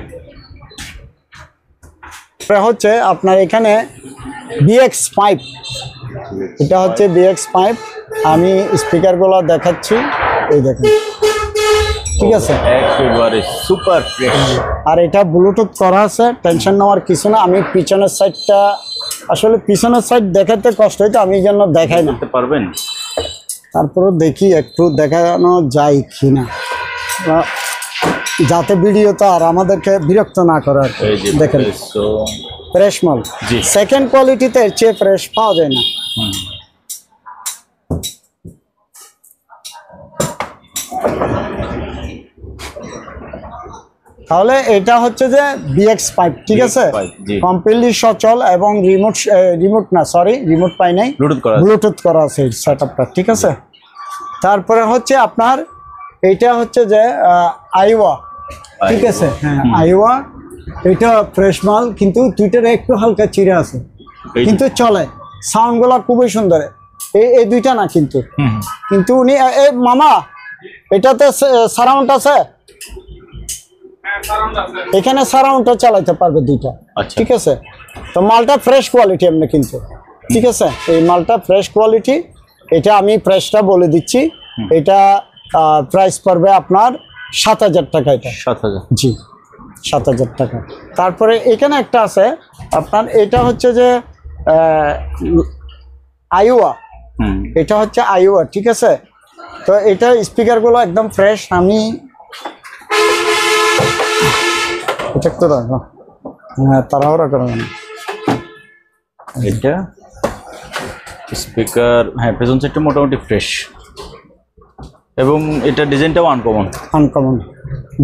হচ্ছে আপনার এখানে BX5, এটা হচ্ছে BX5। আমি স্পিকারগুলো দেখাচ্ছি, এই দেখুন, ঠিক আছে, একেবারে সুপার ফ্রেশ। আর এটা ব্লুটুথ করা আছে, টেনশন নেওয়ার কিছু না। আমি পিছনের সাইডটা, আসলে পিছনের সাইড দেখাতে কষ্ট হইতো, আমি জন্য দেখাই না। পারবেন? তারপরে দেখি একটু দেখানো যায় কিনা, যাতে ভিডিওতে আর আমাদেরকে বিরক্ত না করে। দেখেন ফ্রেশ মাল, সেকেন্ড কোয়ালিটিতে এর চেয়ে ফ্রেশ পাওয়া যায় না। তাহলে এটা হচ্ছে যে BX5, ঠিক আছে, কমপ্লিটলি সচল এবং রিমোট পাই নাই, ব্লুটুথ করা আছে সেটআপটা, ঠিক আছে। তারপরে হচ্ছে আপনার এইটা হচ্ছে যে আইওয়া, ঠিক আছে, হ্যাঁ আইওয়া। এটা ফ্রেশ মাল, কিন্তু দুইটার একটু হালকা চিড়ে আছে, কিন্তু চলে। সাউন্ডগুলো খুবই সুন্দর। এই দুইটা না কিন্তু, কিন্তু উনি মামা এটাতে সারাউন্ড আছে, এখানে সারাউন্ডটা চালাইতে পারবে দুইটা। ঠিক আছে, তো মালটা ফ্রেশ কোয়ালিটি এমনি কিন্তু। ঠিক আছে, এই মালটা ফ্রেশ কোয়ালিটি। এটা আমি প্রাইসটা বলে দিচ্ছি, এটা প্রাইস পড়বে আপনার 7,000 টাকা। এটা 7,000? জি, 7,000 টাকা। তারপরে এখানে একটা আছে আপনার, এটা হচ্ছে যে আইওয়া, এটা হচ্ছে আইওয়া। ঠিক আছে, তো এটা স্পিকারগুলো একদম ফ্রেশ। আমি এটা একটু রাখো, হ্যাঁ তাড়াহুড়া করো না। এটা স্পিকার, হ্যাঁ পেছন সাইডটা মোটামুটি ফ্রেশ, এবং এটা ডিজাইনটাও আনকমন।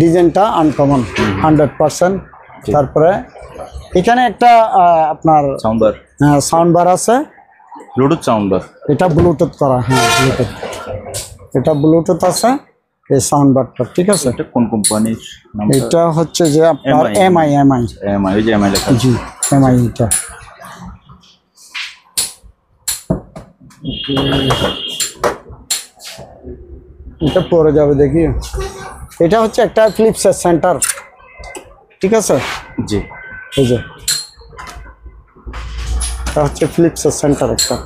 ডিজাইনটা আনকমন 100%। তারপরে এখানে একটা আপনার সাউন্ড বার আছে, ব্লুটুথ সাউন্ড বার। এটা ব্লুটুথ করা, হ্যাঁ ব্লুটুথ, এটা ব্লুটুথ আছে এই সাউন্ড বারটা। ঠিক আছে, এটা কোন কোম্পানির নাম? এটা হচ্ছে যে আপনার এমআই। ওই যে এমআই লেখা। জি, এমআই। এটা পরে যাবে দেখি। এটা হচ্ছে একটা ফিলিপসের সেন্টার। ঠিক আছে, জি, এই যে এটা হচ্ছে ফিলিপসের সেন্টার একটা।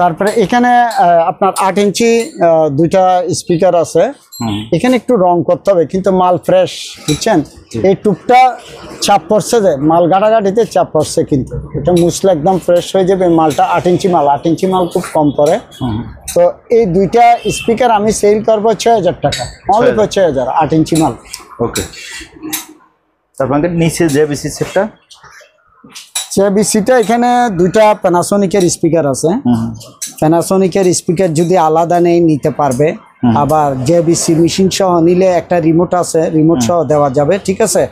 তারপরে এখানে আপনার 8 ইঞ্চি দুইটা স্পিকার আছে। এখানে একটু রং করতে হবে, কিন্তু মাল ফ্রেশ, বুঝছেন। এই টুপটা চাপ পড়ছে, যে মাল গাড়াগাড়িতে চাপ পড়ছে, কিন্তু এটা মুছলে একদম ফ্রেশ হয়ে যাবে। মালটা 8 ইঞ্চি মাল, 8 ইঞ্চি মাল খুব কম পড়ে। তো এই দুইটা স্পিকার আমি সেল করবো 6,000 টাকা, অনলি 6,000, 8 ইঞ্চি মাল। ওকে, তারপরে নিচে যে বিসি সেটটা, বিসিটা এখানে দুইটা প্যানাসোনিকের স্পিকার আছে। প্যানাসোনিকের স্পিকার যদি আলাদা নিতে পারবে, আবার জেবিসি মেশিন সহ নিলে একটা রিমোট আছে, রিমোট সহ দেওয়া যাবে। ঠিক আছে,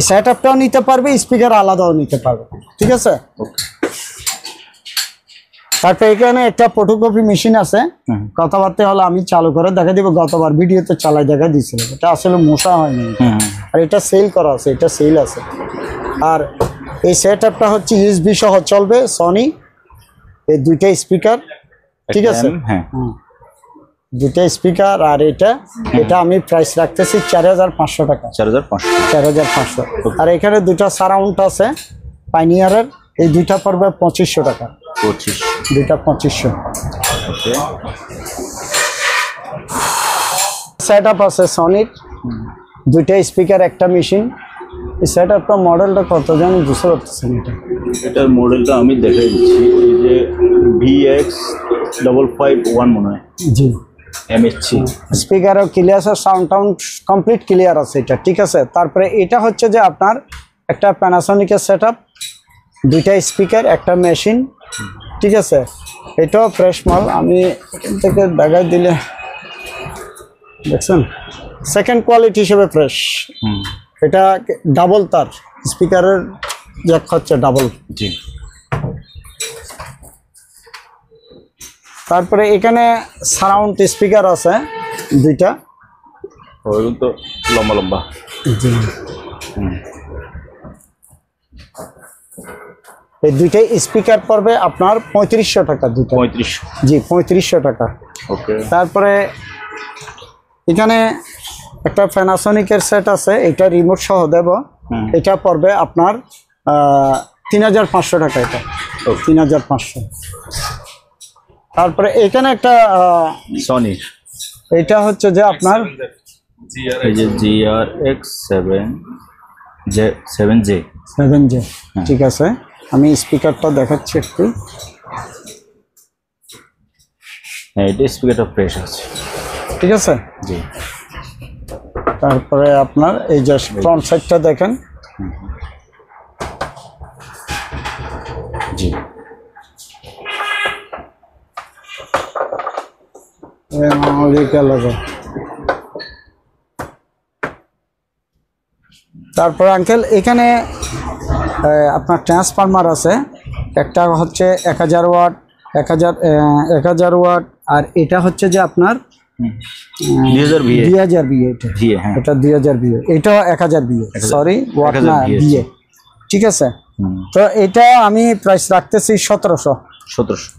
সেট আপটাও নিতে পারবে, স্পিকার আলাদাও নিতে পারবে। ঠিক আছে, তারপর এখানে একটা ফটোকপি মেশিন আছে। কথাবার্তা হলে আমি চালু করে দেখা দিব, গতবার ভিডিওতে চালাই দেখা দিয়েছিল, এটা আসলে মশা হয়নি। আর এটা সেল করা আছে, এটা সেল আছে। আর এই সেট আপটা হচ্ছে ইউএসবি সহ চলবে, সনি। এই দুইটা স্পিকার, ঠিক আছে, দুইটা স্পিকার। আর এটা আমি প্রাইস রাখতেছি 4,500 টাকা। 4,500। আর এখানে দুইটা সারাউন্ড আছে পাইনিয়ারের, এই দুইটা পড়বে 2,500 টাকা। 25, দুইটা 2,500। সেট আপ আছে সনির, দুইটা স্পিকার, একটা মেশিন। এই সেট আপটা মডেলটা কত জানি বুঝতে পারতেছেন? এটার মডেলটা আমি দেখাই দিচ্ছি, এই যে VX551 মনে হয়। জি, MHC স্পিকারও ক্লিয়ার আছে, সাউন্ড কমপ্লিট ক্লিয়ার আছে এটা। ঠিক আছে, তারপরে এটা হচ্ছে যে আপনার একটা প্যানাসোনিকের সেট আপ, দুইটা স্পিকার, একটা মেশিন। ঠিক আছে, এটাও ফ্রেশ মাল। আমি এখান থেকে দেখাই দিলে দেখছেন, সেকেন্ড কোয়ালিটি হিসেবে ফ্রেশ। এটা ডাবল তার স্পিকারের জ্যাক হচ্ছে ডাবল। জি, তারপরে এখানে সারাউন্ড স্পিকার আছে দুইটা, ওইগুলো তো লম্বা লম্বা। জি, এই দুইটাই স্পিকার পড়বে আপনার 3,500 টাকা দুইটা। 35? জি, 3,500 টাকা। ওকে, তারপরে এখানে একটা প্যানাসোনিকের সেট আছে, এটা রিমোট সহ দেব। এটা পড়বে আপনার 3,500 টাকা। এটা 3,500। তারপরে এখানে একটা সনির, এটা হচ্ছে যে আপনার এই যে GRX7J। ঠিক আছে, আমি স্পিকারটা দেখাচ্ছি একটু। হ্যাঁ, এটা স্পিকারটা ফ্রেশ আছে। ঠিক আছে, জি। তারপরে আপনার এই যে ফ্রন্ট সাইডটা দেখেন। জি, তারপর আঙ্কেল এখানে আপনার ট্রান্সফরমার আছে, একটা হচ্ছে 1,000 ওয়াট, 1,000 ওয়াট। আর এটা হচ্ছে যে আপনার 2000 বিএ 2000 বিএ এটা বিএ হ্যাঁ এটা 2000 বিএ এটা 1000 বিএ সরি ওয়াট না 1000 বিএ ঠিক আছে তো এটা আমি প্রাইস রাখতেছি 1700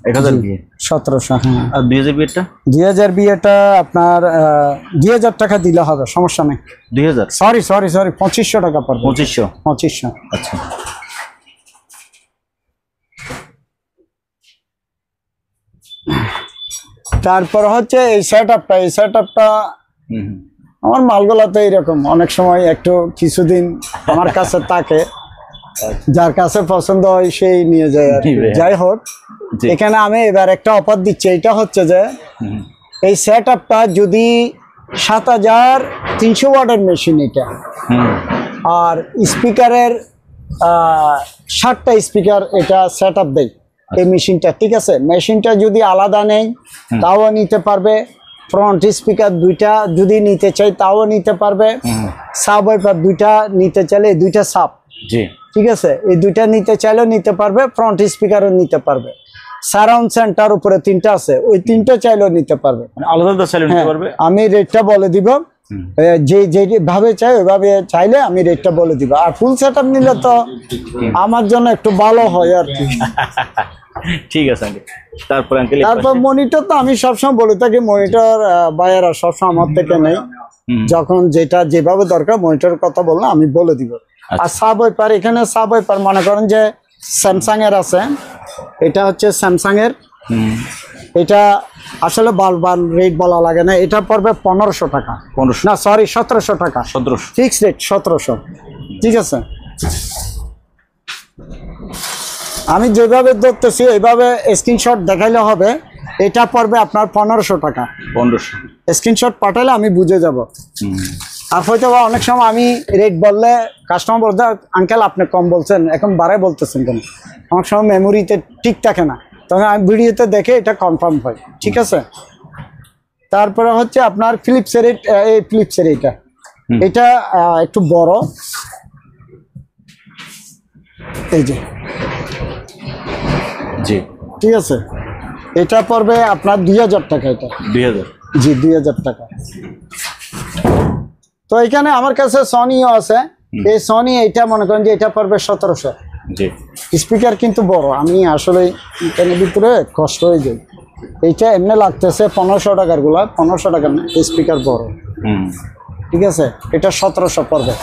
1000 বিএ 1700 হ্যাঁ আর 2000 বিএটা 2000 বিএটা আপনার 2000 টাকা দিলে হবে সমস্যা নেই 2000 সরি 2500 টাকা পড়বে 2500 আচ্ছা তারপর হচ্ছে এই সেটআপটা আমার মালগুলা তো এরকম অনেক সময় একটু কিছুদিন আমার কাছে থাকে যার কাছে পছন্দ হয় সেই নিয়ে যায় আর কি। যাই হোক এখানে আমি এবার একটা অফার দিচ্ছি এটা হচ্ছে যে এই সেটআপটা যদি 7300 ওয়াটের মেশিন এটা আর স্পিকারের 60টা স্পিকার এটা সেটআপ দেয় এই মেশিনটা ঠিক আছে মেশিনটা যদি আলাদা নেই তাও নিতে পারবে ফ্রন্ট স্পিকার দুইটা যদি নিতে চাই তাও নিতে পারবে সাব ওয়াইপার দুইটা নিতে চাইলে এই দুইটা সাব জি ঠিক আছে এই দুইটা নিতে চাইলেও নিতে পারবে ফ্রন্ট স্পিকারও নিতে পারবে সারাউন্ড সেন্টার উপরে 3টা আছে ওই 3টা চাইলেও নিতে পারবে মানে আলাদা চাইলে নিতে পারবে আমি রেটটা বলে দিব যে ভাবে চাই ওইভাবে চাইলে আমি রেটটা বলে দিব আর ফুল সেটআপ নিলে তো আমার জন্য একটু ভালো হয় আর কি ঠিক আছে আঙ্কেল তারপর আঙ্কেল তারপর মনিটর তো আমি সবসময় বলে থাকি মনিটর বায়ারা সবসময় আমার থেকে নেই যখন যেটা যেভাবে দরকার মনিটরের কথা বললাম আমি বলে দিব আর সাব ওয়াইপার এখানে সাব ওয়াইপার মনে করেন যে স্যামসাং এর আছে এটা হচ্ছে স্যামসাং এর এটা আসলে বারবার রেট বলা লাগে না এটা পড়বে 1500 টাকা 1500 না সরি 1700 টাকা 1700 ফিক্স রেট 1700 ঠিক আছে আমি যেভাবে ধরতেছি এইভাবে স্ক্রিনশট দেখাইলে হবে এটা পড়বে আপনার 1500 টাকা 1500 স্ক্রিনশট পাঠালে আমি বুঝে যাব আর হয়তো বা অনেক সময় আমি রেট বললে কাস্টমার বলতে আঙ্কেল আপনি কম বলছেন এখন বাড়ায় বলতেছেন কেন অনেক সময় মেমোরিতে ঠিক থাকে না তখন আমি ভিডিওতে দেখে এটা কনফার্ম হয় ঠিক আছে তারপরে হচ্ছে আপনার ফিলিপসের এটা একটু বড় এই যে জি ঠিক আছে এটা পড়বে আপনার 2000 টাকা এটা 2000 জি 2000 টাকা তো এখানে আমার কাছে সনিও আছে এই সনি এটা মনে করেন যে এটা পড়বে 1700 জি স্পিকার কিন্তু বড় আমি আসলে এখানের ভিতরে কষ্ট হয়ে যাই এইটা এমনি লাগতেছে 1500 টাকার গুলা 1500 টাকার না স্পিকার বড় ঠিক আছে এটা 1700 পড়বে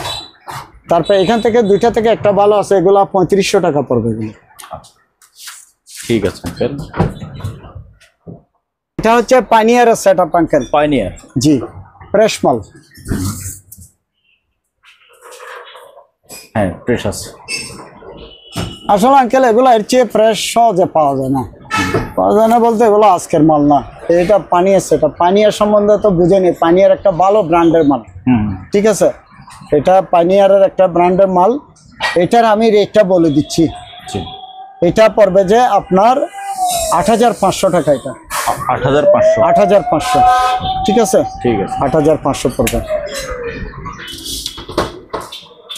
তারপর এখান থেকে দুইটা থেকে একটা ভালো আছে এগুলা 3500 টাকা পড়বে এগুলো ঠিক আছে আঙ্কেল এটা হচ্ছে পাইনিয়ারের সেটআপ আঙ্কেল পাইনিয়ার জি ফ্রেশ মাল হ্যাঁ ফ্রেশ আছে আসলে আঙ্কেল এগুলো এর চেয়ে ফ্রেশ সহজে পাওয়া যায় না বলতে এগুলো আজকের মাল না এটা পানিয়ার সেটআপ পানিয়ার সম্বন্ধে তো বুঝেনি পানিয়ার একটা ভালো ব্র্যান্ডের মাল ঠিক আছে এটা পানিয়ারের একটা ব্র্যান্ডের মাল এটার আমি রেটটা বলে দিচ্ছি এটা পড়বে যে আপনার 8500 টাকা এটা 8500 ঠিক আছে 8500 পড়বে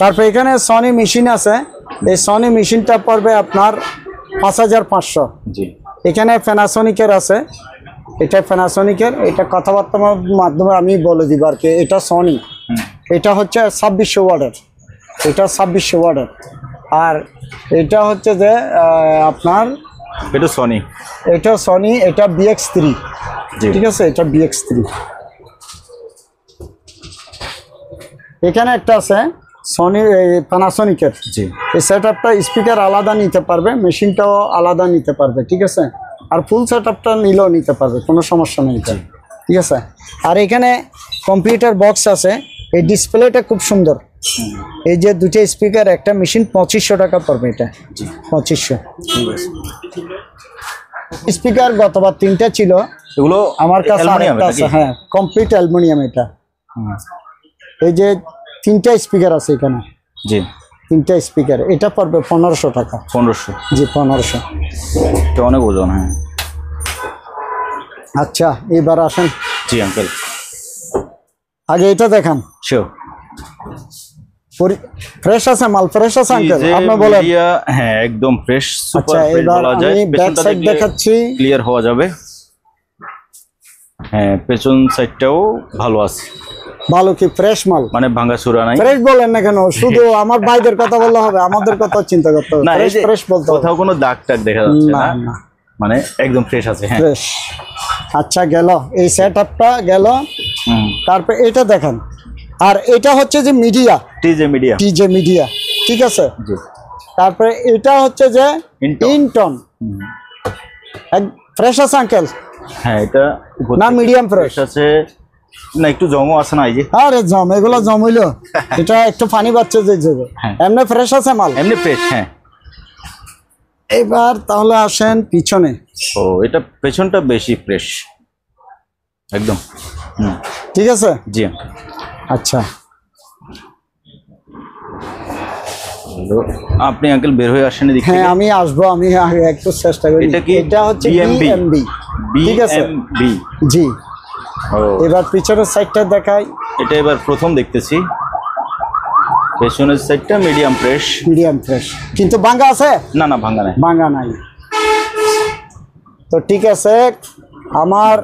তারপর এখানে সনি মেশিন আছে এই সনি মেশিনটা পড়বে আপনার 5500 জি এখানে প্যানাসোনিকের আছে এটা প্যানাসোনিকের এটা কথাবার্তার মাধ্যমে আমি বলে দিব আর কি এটা সনি এটা হচ্ছে 2600 ওয়াটের এটা 2600 ওয়াটের আর এটা হচ্ছে যে আপনার এটা সনি এটা BX3 ঠিক আছে এটা BX3 এখানে একটা আছে সনি প্যানাসোনিকের এই সেটআপটা স্পিকার আলাদা নিতে পারবে মেশিনটাও আলাদা নিতে পারবে ঠিক আছে আর ফুল সেটআপটা নিলেও নিতে পারবে কোনো সমস্যা নেই ঠিক আছে আর এখানে কম্পিউটার বক্স আছে এই ডিসপ্লেটা খুব সুন্দর এই যে দুটো স্পিকার একটা মেশিন 2500 টাকা পড়বে এটা 2500 স্পিকার গতবার 3টা ছিল এগুলো আমার কাছে আরেকটা আছে হ্যাঁ কমপ্লিট অ্যালুমিনিয়াম এটা এই যে 3টা স্পিকার আছে এখানে জি 3টা স্পিকার এটা পড়বে 1500 টাকা 1500 জি 1500 এটা অনেক ওজন হ্যাঁ আচ্ছা এবার আসেন জি আঙ্কেল আগে এটা দেখান শিওর ফ্রেশ আছে মাল ফ্রেশ আছে আঙ্কেল আপনি বলেন হ্যাঁ একদম ফ্রেশ সুপার আচ্ছা ফ্রেশ এবার বলা যায় আমি ব্যাক সাইড দেখাচ্ছি ক্লিয়ার হওয়া যাবে হ্যাঁ, পেছন সাইডটাও ভালো আছে, ভালো কি ফ্রেশ মাল, মানে ভাঙাচোরা নাই। ফ্রেশ বলেন না কেন, শুধু আমার ভাইদের কথা বললে হবে, আমাদের কথা চিন্তা করতে হবে। না, এই ফ্রেশ যে ফ্রেশ বলতে হবে। কোথাও কোনো দাগ টাগ দেখা যাচ্ছে না না, না, মানে একদম ফ্রেশ আছে। হ্যাঁ, ফ্রেশ। আচ্ছা গেল এই সেট আপটা গেল। তারপর এটা দেখেন, আর এটা হচ্ছে যে media, TJ media. TJ media, ঠিক আছে। জি। তারপরে এটা হচ্ছে যে ইনটন। ইনটন, ফ্রেশ আছে আঙ্কেল হ্যাঁ, এটা না মিডিয়াম ফ্রেশ? ফ্রেশ আছে না, একটু জমও আছে না, এই যে। আরে জম, এগুলো জম হইলো, এটা একটু পানি বাচ্চা যে যাবে। হ্যাঁ। এমনি ফ্রেশ আছে মাল, এমনি ফ্রেশ। হ্যাঁ, এবার তাহলে আসেন পিছনে। ও এটা পেছনটা বেশি ফ্রেশ একদম। ঠিক আছে। জি। আচ্ছা আপনি আঙ্কেল বের হয়ে আসেন এদিক হ্যাঁ থেকে। আমি আসবো, আমি আগে একটু চেষ্টা করি। এটা কি এটা হচ্ছে BMB? বিএমবি, ঠিক আছে। BMB। জি। ও এবার পিছনের সাইডটা দেখাই। এটা এবার প্রথম দেখতেছি। পেছনের সাইডটা মিডিয়াম ফ্রেশ। মিডিয়াম ফ্রেশ, কিন্তু ভাঙ্গা আছে? না না, ভাঙা নাই। ভাঙ্গা নাই। তো ঠিক আছে, আমার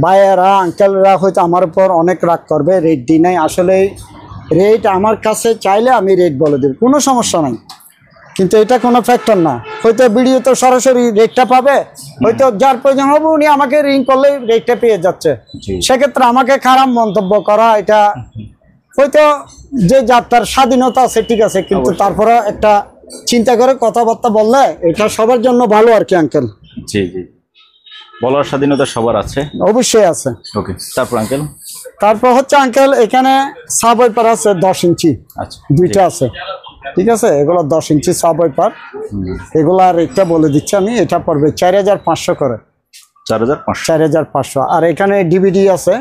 ভাইয়েরা আঙ্কেলরা হয়তো আমার উপর অনেক রাগ করবে, রেট দিই নাই। আসলে রেট আমার কাছে চাইলে আমি রেট বলে দেব, কোনো সমস্যা নাই, কিন্তু এটা কোনো ফ্যাক্টর না। হয়তো ভিডিওতে সরাসরি রেটটা পাবে, হয়তো যার প্রয়োজন হবে উনি আমাকে রিং করলে রেটটা পেয়ে যাচ্ছে। জি। সেক্ষেত্রে আমাকে খারাপ মন্তব্য করা, এটা হয়তো যে যাত্রার স্বাধীনতা আছে, ঠিক আছে, কিন্তু অবশ্যই। তারপরে একটা চিন্তা করে কথাবার্তা বললে এটা সবার জন্য ভালো আর কি আঙ্কেল। জি জি, বলার স্বাধীনতা সবার আছে। অবশ্যই আছে। ওকে, তারপর আঙ্কেল। তারপর হচ্ছে আঙ্কেল এখানে সাব ওয়াইপার আছে 10 ইঞ্চি, আচ্ছা, দুইটা আছে, ঠিক আছে। এগুলো 10 ইঞ্চি সাব ওয়াইপার, এগুলা রেটটা বলে দিচ্ছি আমি। এটা পড়বে 4500 করে, 4500। 4500। আর এখানে ডিভিডি আছে,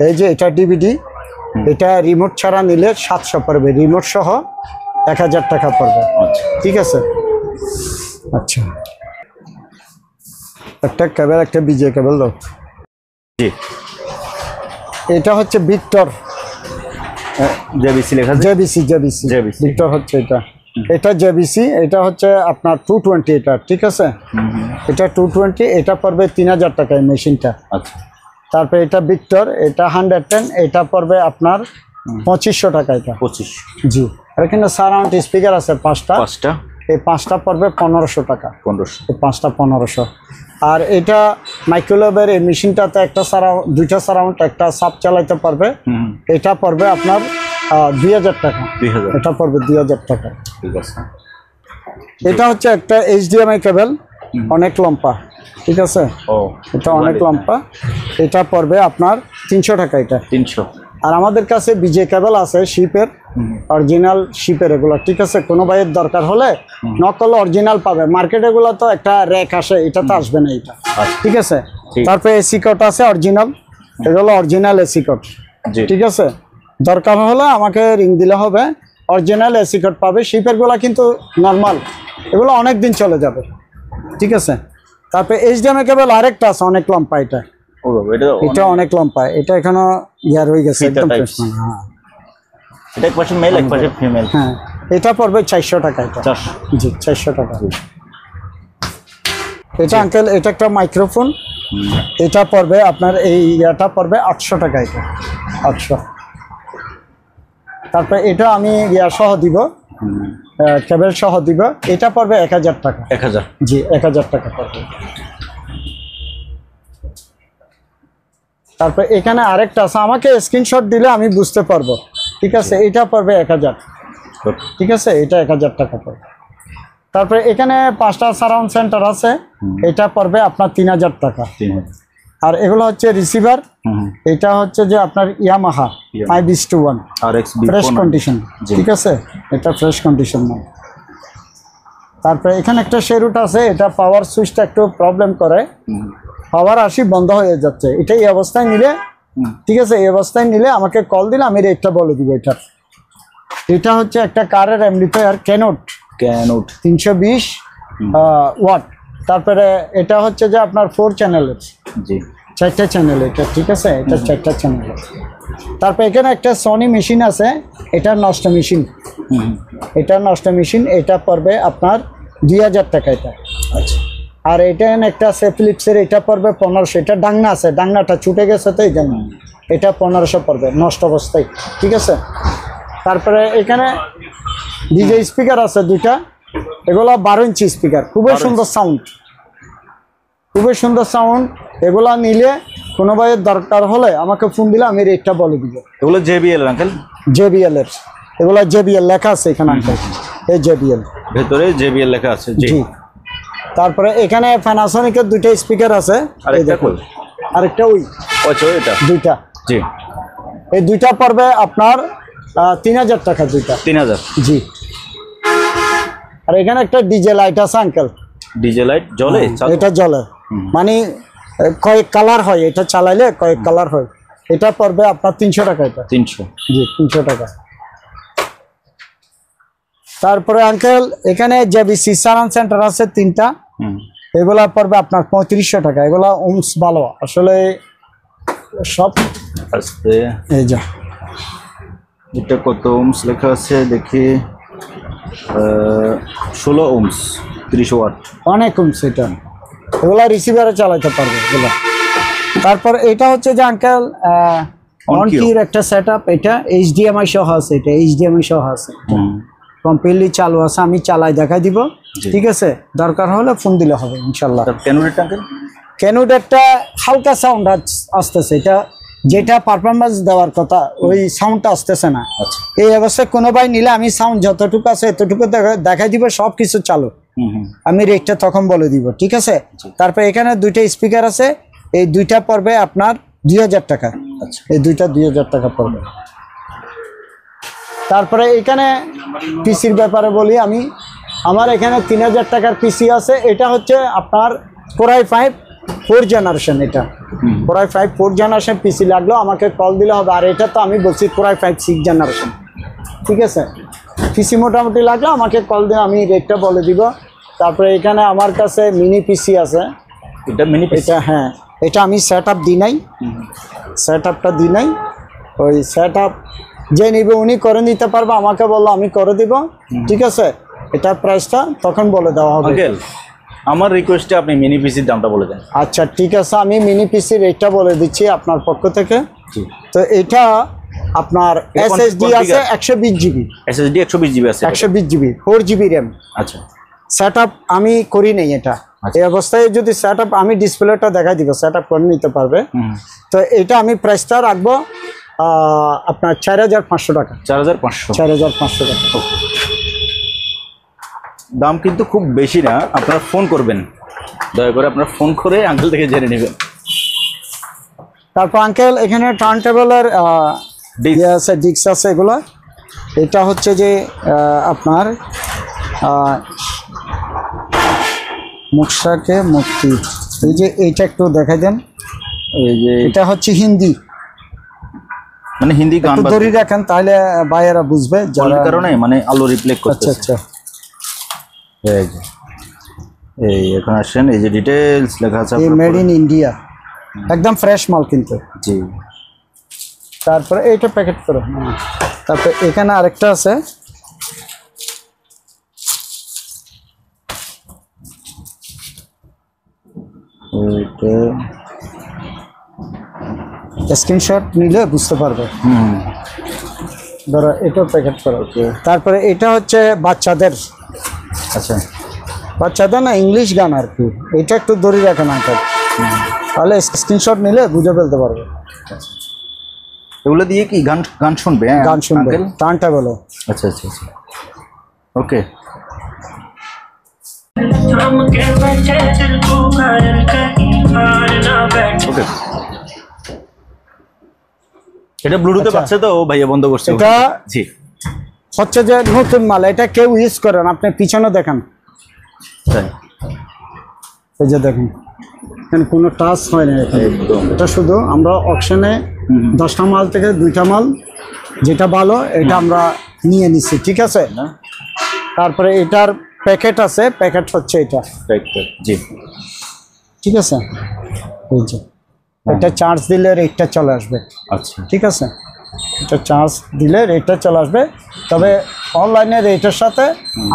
এই যে এটা ডিভিডি, এটা রিমোট ছাড়া নিলে 700 পড়বে, রিমোট সহ 1000 টাকা পড়বে, আচ্ছা, ঠিক আছে। আচ্ছা, একটা কেবল, একটা বিজে কেবল দাও। জি। এটা হচ্ছে ভিক্টর, জেবিসি লেখা আছে। JBC, JBC JBC। ভিক্টর হচ্ছে এটা, এটা জেবিসি। এটা হচ্ছে আপনার 220, এটা ঠিক আছে। এটা 220, এটা পড়বে 3000 টাকায় মেশিনটা। আচ্ছা, তারপরে এটা ভিক্টর, এটা 110, এটা পড়বে আপনার 2500 টাকা এটা। 25। জি। আর এখানে সারাউন্ড স্পিকার আছে 5টা, 5টা এই 5টা পড়বে 1500 টাকা, 1500। এই 5টা 1500। আর এটা মাইক্রোওয়েভের এই মেশিনটাতে একটা সারাউন্ড, দুইটা সারাউন্ড, একটা সাব চালাইতে পারবে। এটা পড়বে আপনার 2000 টাকা, 2000। এটা পড়বে 2000 টাকা। ঠিক আছে। এটা হচ্ছে একটা HDMI কেবল, অনেক লম্বা, ঠিক আছে। ও, এটা অনেক লম্বা, এটা পড়বে আপনার 300 টাকা এটা। 300। আর আমাদের কাছে বিজে কেবল আছে শিপের, অরিজিনাল শিপের এগুলো, ঠিক আছে। কোনো ভাইয়ের দরকার হলে নকল অরিজিনাল পাবে, মার্কেটে গুলো তো একটা র্যাক আসে, এটা তো আসবে না এটা, ঠিক আছে। তারপরে এসি কোড আছে অরিজিনাল, এগুলো অরিজিনাল এসি কোড, জি। ঠিক আছে। দরকার হলে আমাকে রিং দিলে হবে, অরিজিনাল এসি কোড পাবে। শিপের গুলা কিন্তু নর্মাল, এগুলো অনেক দিন চলে যাবে, ঠিক আছে। তারপরে HDMI কেবল আরেকটা আছে অনেক লম্বা, এটা ও বাবা, এটা অনেক লম্বা, এটা এখানে ইয়ার হয়ে গেছে একদম type। fresh মাল, হ্যাঁ এটা একপাশে মেল, একপাশে ফিমেল। হ্যাঁ। এটা পড়বে 400 টাকা এটা। 400। জি, 400 টাকা। এটা আঙ্কেল, এটা একটা মাইক্রোফোন, এটা পড়বে আপনার এই ইয়াটা পড়বে 800 টাকা এটা, 800। তারপরে এটা আমি ইয়া সহ দিব, কেবল সহ দিব, এটা পড়বে 1000 টাকা। 1000। জি, 1000 টাকা পড়বে। তারপরে এখানে আরেকটা আছে, আমাকে স্ক্রিনশট দিলে আমি বুঝতে পারবো, ঠিক আছে। এটা পড়বে 1000, ঠিক আছে, এটা 1000 টাকা পড়বে। তারপরে এখানে 5টা সারাউন্ড সেন্টার আছে, এটা পড়বে আপনার 3000 টাকা। 3000। আর এগুলো হচ্ছে রিসিভার, এটা হচ্ছে যে আপনার ইয়ামাহা 5:1 RXB ফ্রেশ কন্ডিশন, ঠিক আছে, এটা ফ্রেশ কন্ডিশন না। তারপরে এখানে একটা শেরুট আছে, এটা পাওয়ার সুইচটা একটু প্রবলেম করে, পাওয়ার আসি বন্ধ হয়ে যাচ্ছে, এটা এই অবস্থায় নিলে, ঠিক আছে, এই অবস্থায় নিলে আমাকে কল দিলে আমি রেটটা বলে দিব। এটা হচ্ছে একটা কারের অ্যাম্পলিফায়ার ক্যানোট 320 ওয়াট। তারপরে এটা হচ্ছে যে আপনার 4 চ্যানেলের, জি, 4টা চ্যানেল এটা, ঠিক আছে, এটা 4টা চ্যানেল। তারপর এখানে একটা সনি মেশিন আছে, এটা নষ্ট মেশিন, এটা নষ্ট মেশিন, এটা পড়বে আপনার 2000 টাকা এটা। আচ্ছা। আর এটা একটা আছে ফিলিপসের, এটা পড়বে 1500। এটা ডাংনা আছে, ডাংনাটা ছুটে গেছে তো এই জন্য এটা 1500 পড়বে নষ্ট অবস্থায়, ঠিক আছে। তারপরে এখানে ডিজে স্পিকার আছে দুইটা, এগুলা 12 ইঞ্চি স্পিকার, খুবই সুন্দর সাউন্ড, খুবই সুন্দর সাউন্ড। এগুলা নিলে কোনো ভাইয়ের দরকার হলে আমাকে ফোন দিলে আমি রেটটা বলে দিব। এগুলো JBL আঙ্কেল? JBL এর, এগুলা JBL লেখা আছে এখানে আঙ্কেল, এই JBL ভেতরে JBL লেখা আছে। জি। তারপরে এখানে প্যানাসোনিকের দুইটা স্পিকার আছে, আরেকটা ওই এটা দুইটা। জি। এই দুইটা পড়বে আপনার 3000 টাকা দুইটা। 3000? জি। আর এখানে একটা ডিজে লাইট আছে আঙ্কেল। ডিজে লাইট জ্বলে? এটা জ্বলে, মানে কয়েক কালার হয়, এটা চালাইলে কয়েক কালার হয়। এটা পড়বে আপনার 300 টাকা। এটা 300? জি, 300 টাকা। তারপরে আঙ্কেল এখানে JBC সারাউন্ড সেন্টার আছে 3টা, এগুলা পড়বে আপনার 3500 টাকা। এগুলা ওমস ভালো আসলে সব আস্তে। এই যা এটা কত ওমস লেখা আছে দেখি, 16 ওমস, 30 ওয়াট, অনেক ওমস। এটা এগুলা রিসিভারে চালাতে পারবে এগুলা। তারপর এটা হচ্ছে যে আঙ্কেল অনকির একটা সেটআপ, এটা HDMI সহ আছে, এটা HDMI সহ আছে, কমপ্লিটলি চালু আছে, আমি চালাই দেখাই দিব, ঠিক আছে। দরকার হলে ফোন দিলে হবে ইনশাআল্লাহ। ক্যানোডেরটা আঙ্কেল? ক্যানোডেরটা হালকা সাউন্ড আসতেছে, এটা যেটা পারফরমেন্স দেওয়ার কথা ওই সাউন্ডটা আসতেছে না। এই অবস্থায় কোনো ভাই নিলে আমি সাউন্ড যতটুকু আছে এতটুকু দেখাই দিব, সব কিছু চালু, আমি রেটটা তখন বলে দিব, ঠিক আছে। তারপর এখানে দুইটা স্পিকার আছে, এই দুইটা পড়বে আপনার 2000 টাকা। এই দুইটা 2000 টাকা পড়বে। তারপরে এখানে পিসির ব্যাপারে বলি আমি, আমার এখানে 3000 টাকার পিসি আছে। এটা হচ্ছে আপনার Core i5 4 জেনারেশন। এটা Core i5 4 জেনারেশন পিসি লাগলেও আমাকে কল দিলে হবে। আর এটা তো আমি বলছি Core i5 6 জেনারেশন, ঠিক আছে। পিসি মোটামুটি লাগলে আমাকে কল দিয়ে আমি রেটটা বলে দিব। তারপরে এখানে আমার কাছে মিনি পিসি আছে। এটা মিনি পিসি? এটা হ্যাঁ, এটা আমি সেটআপ দিই নাই, সেটআপটা দিই নাই। ওই সেটআপ যে নিবে উনি করে নিতে পারবে, আমাকে বললো আমি করে দিব, ঠিক আছে। এটা প্রাইসটা তখন বলে দেওয়া হবে। আমার রিকোয়েস্টে আপনি মিনি পিসির দামটা বলে দেন। আচ্ছা ঠিক আছে, আমি মিনি পিসির রেটটা বলে দিচ্ছি আপনার পক্ষ থেকে। তো এটা আপনার SSD আছে 120 GB, SSD 120 GB আছে, 120 GB 4 GB RAM। আচ্ছা। সেটআপ আমি করি নাই এটা, এই অবস্থায় যদি সেটআপ আমি ডিসপ্লেটা দেখাই দিব, সেটআপ করে নিতে পারবে। তো এটা আমি প্রাইসটা রাখবো আপনার 4500 টাকা। 4500 টাকা। দাম কিন্তু খুব বেশি না, আপনারা ফোন করবেন, দয়া করে আপনারা ফোন করে আঙ্কেল থেকে জেনে নেবেন। তারপর আঙ্কেল এখানে টার্ন টেবলের ডিস্ক আছে এগুলো। এটা হচ্ছে যে আপনার মুখসাকে মুক্তি, এই যে এইটা একটু দেখা দেন। এই যে এটা হচ্ছে হিন্দি, মানে হিন্দি গান ধরে রাখেন তাহলে ভাইয়েরা বুঝবে, যার কারণে মানে আলো রিপ্লেক্ট করছে। আচ্ছা এই যে এই এখন আসেন, এই যে ডিটেইলস লেখা আছে, মেড ইন ইন্ডিয়া, একদম ফ্রেশ মাল কিন্তু। জি। তারপরে এইটা প্যাকেট করো। তারপরে এখানে আরেকটা আছে, স্ক্রিনশট নিলে বুঝতে পারবে। ধরো এটা প্যাকেট করো। তারপরে এটা হচ্ছে বাচ্চাদের, আচ্ছা বাচ্চাদের না ইংলিশ গান আর কি, এটা একটু ধরে রাখেন আঙ্কেল, তাহলে স্ক্রিনশট নিলে বুঝে ফেলতে পারবে। এগুলো দিয়ে কি গান শুনবে? গান শুনবে টানটা বলো। আচ্ছা আচ্ছা আচ্ছা, ওকে। ওকে, এটা ব্লুটুথে পাচ্ছে তো ভাইয়া বন্ধ করছে। এটা জি হচ্ছে যে নতুন মাল, এটা কেউ ইউজ করেন, আপনি পিছনে দেখেন, এই যে দেখেন এখানে কোনো টাচ হয় না। এটা শুধু আমরা অকশনে 10টা মাল থেকে 2টা মাল যেটা ভালো এটা আমরা নিয়ে নিচ্ছি, ঠিক আছে। তারপরে এটার প্যাকেট আছে, প্যাকেট হচ্ছে এটা, জি ঠিক আছে। এই যে এটা চার্জ দিলে রেটটা চলে আসবে। আচ্ছা ঠিক আছে, এটা চার্জ দিলে রেটটা চলে আসবে। তবে অনলাইনে রেটের সাথে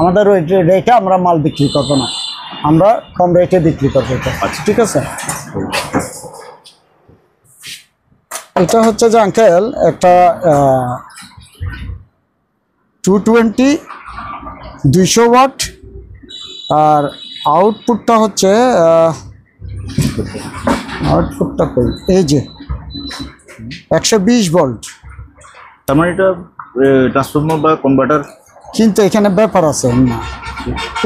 আমাদের ওই রেটে আমরা মাল বিক্রি করবো না, আমরা কম রেটে বিক্রি করবো এটা। আচ্ছা। ঠিক আছে, এটা হচ্ছে যে আঙ্কেল একটা 220 200 ওয়াট, আর আউটপুটটা হচ্ছে আউটপুটটা কই, এই যে 120 ভোল্ট। তার মানে এটা ট্রান্সফরমার বা কনভার্টার? কিন্তু এখানে ব্যাপার আছে না,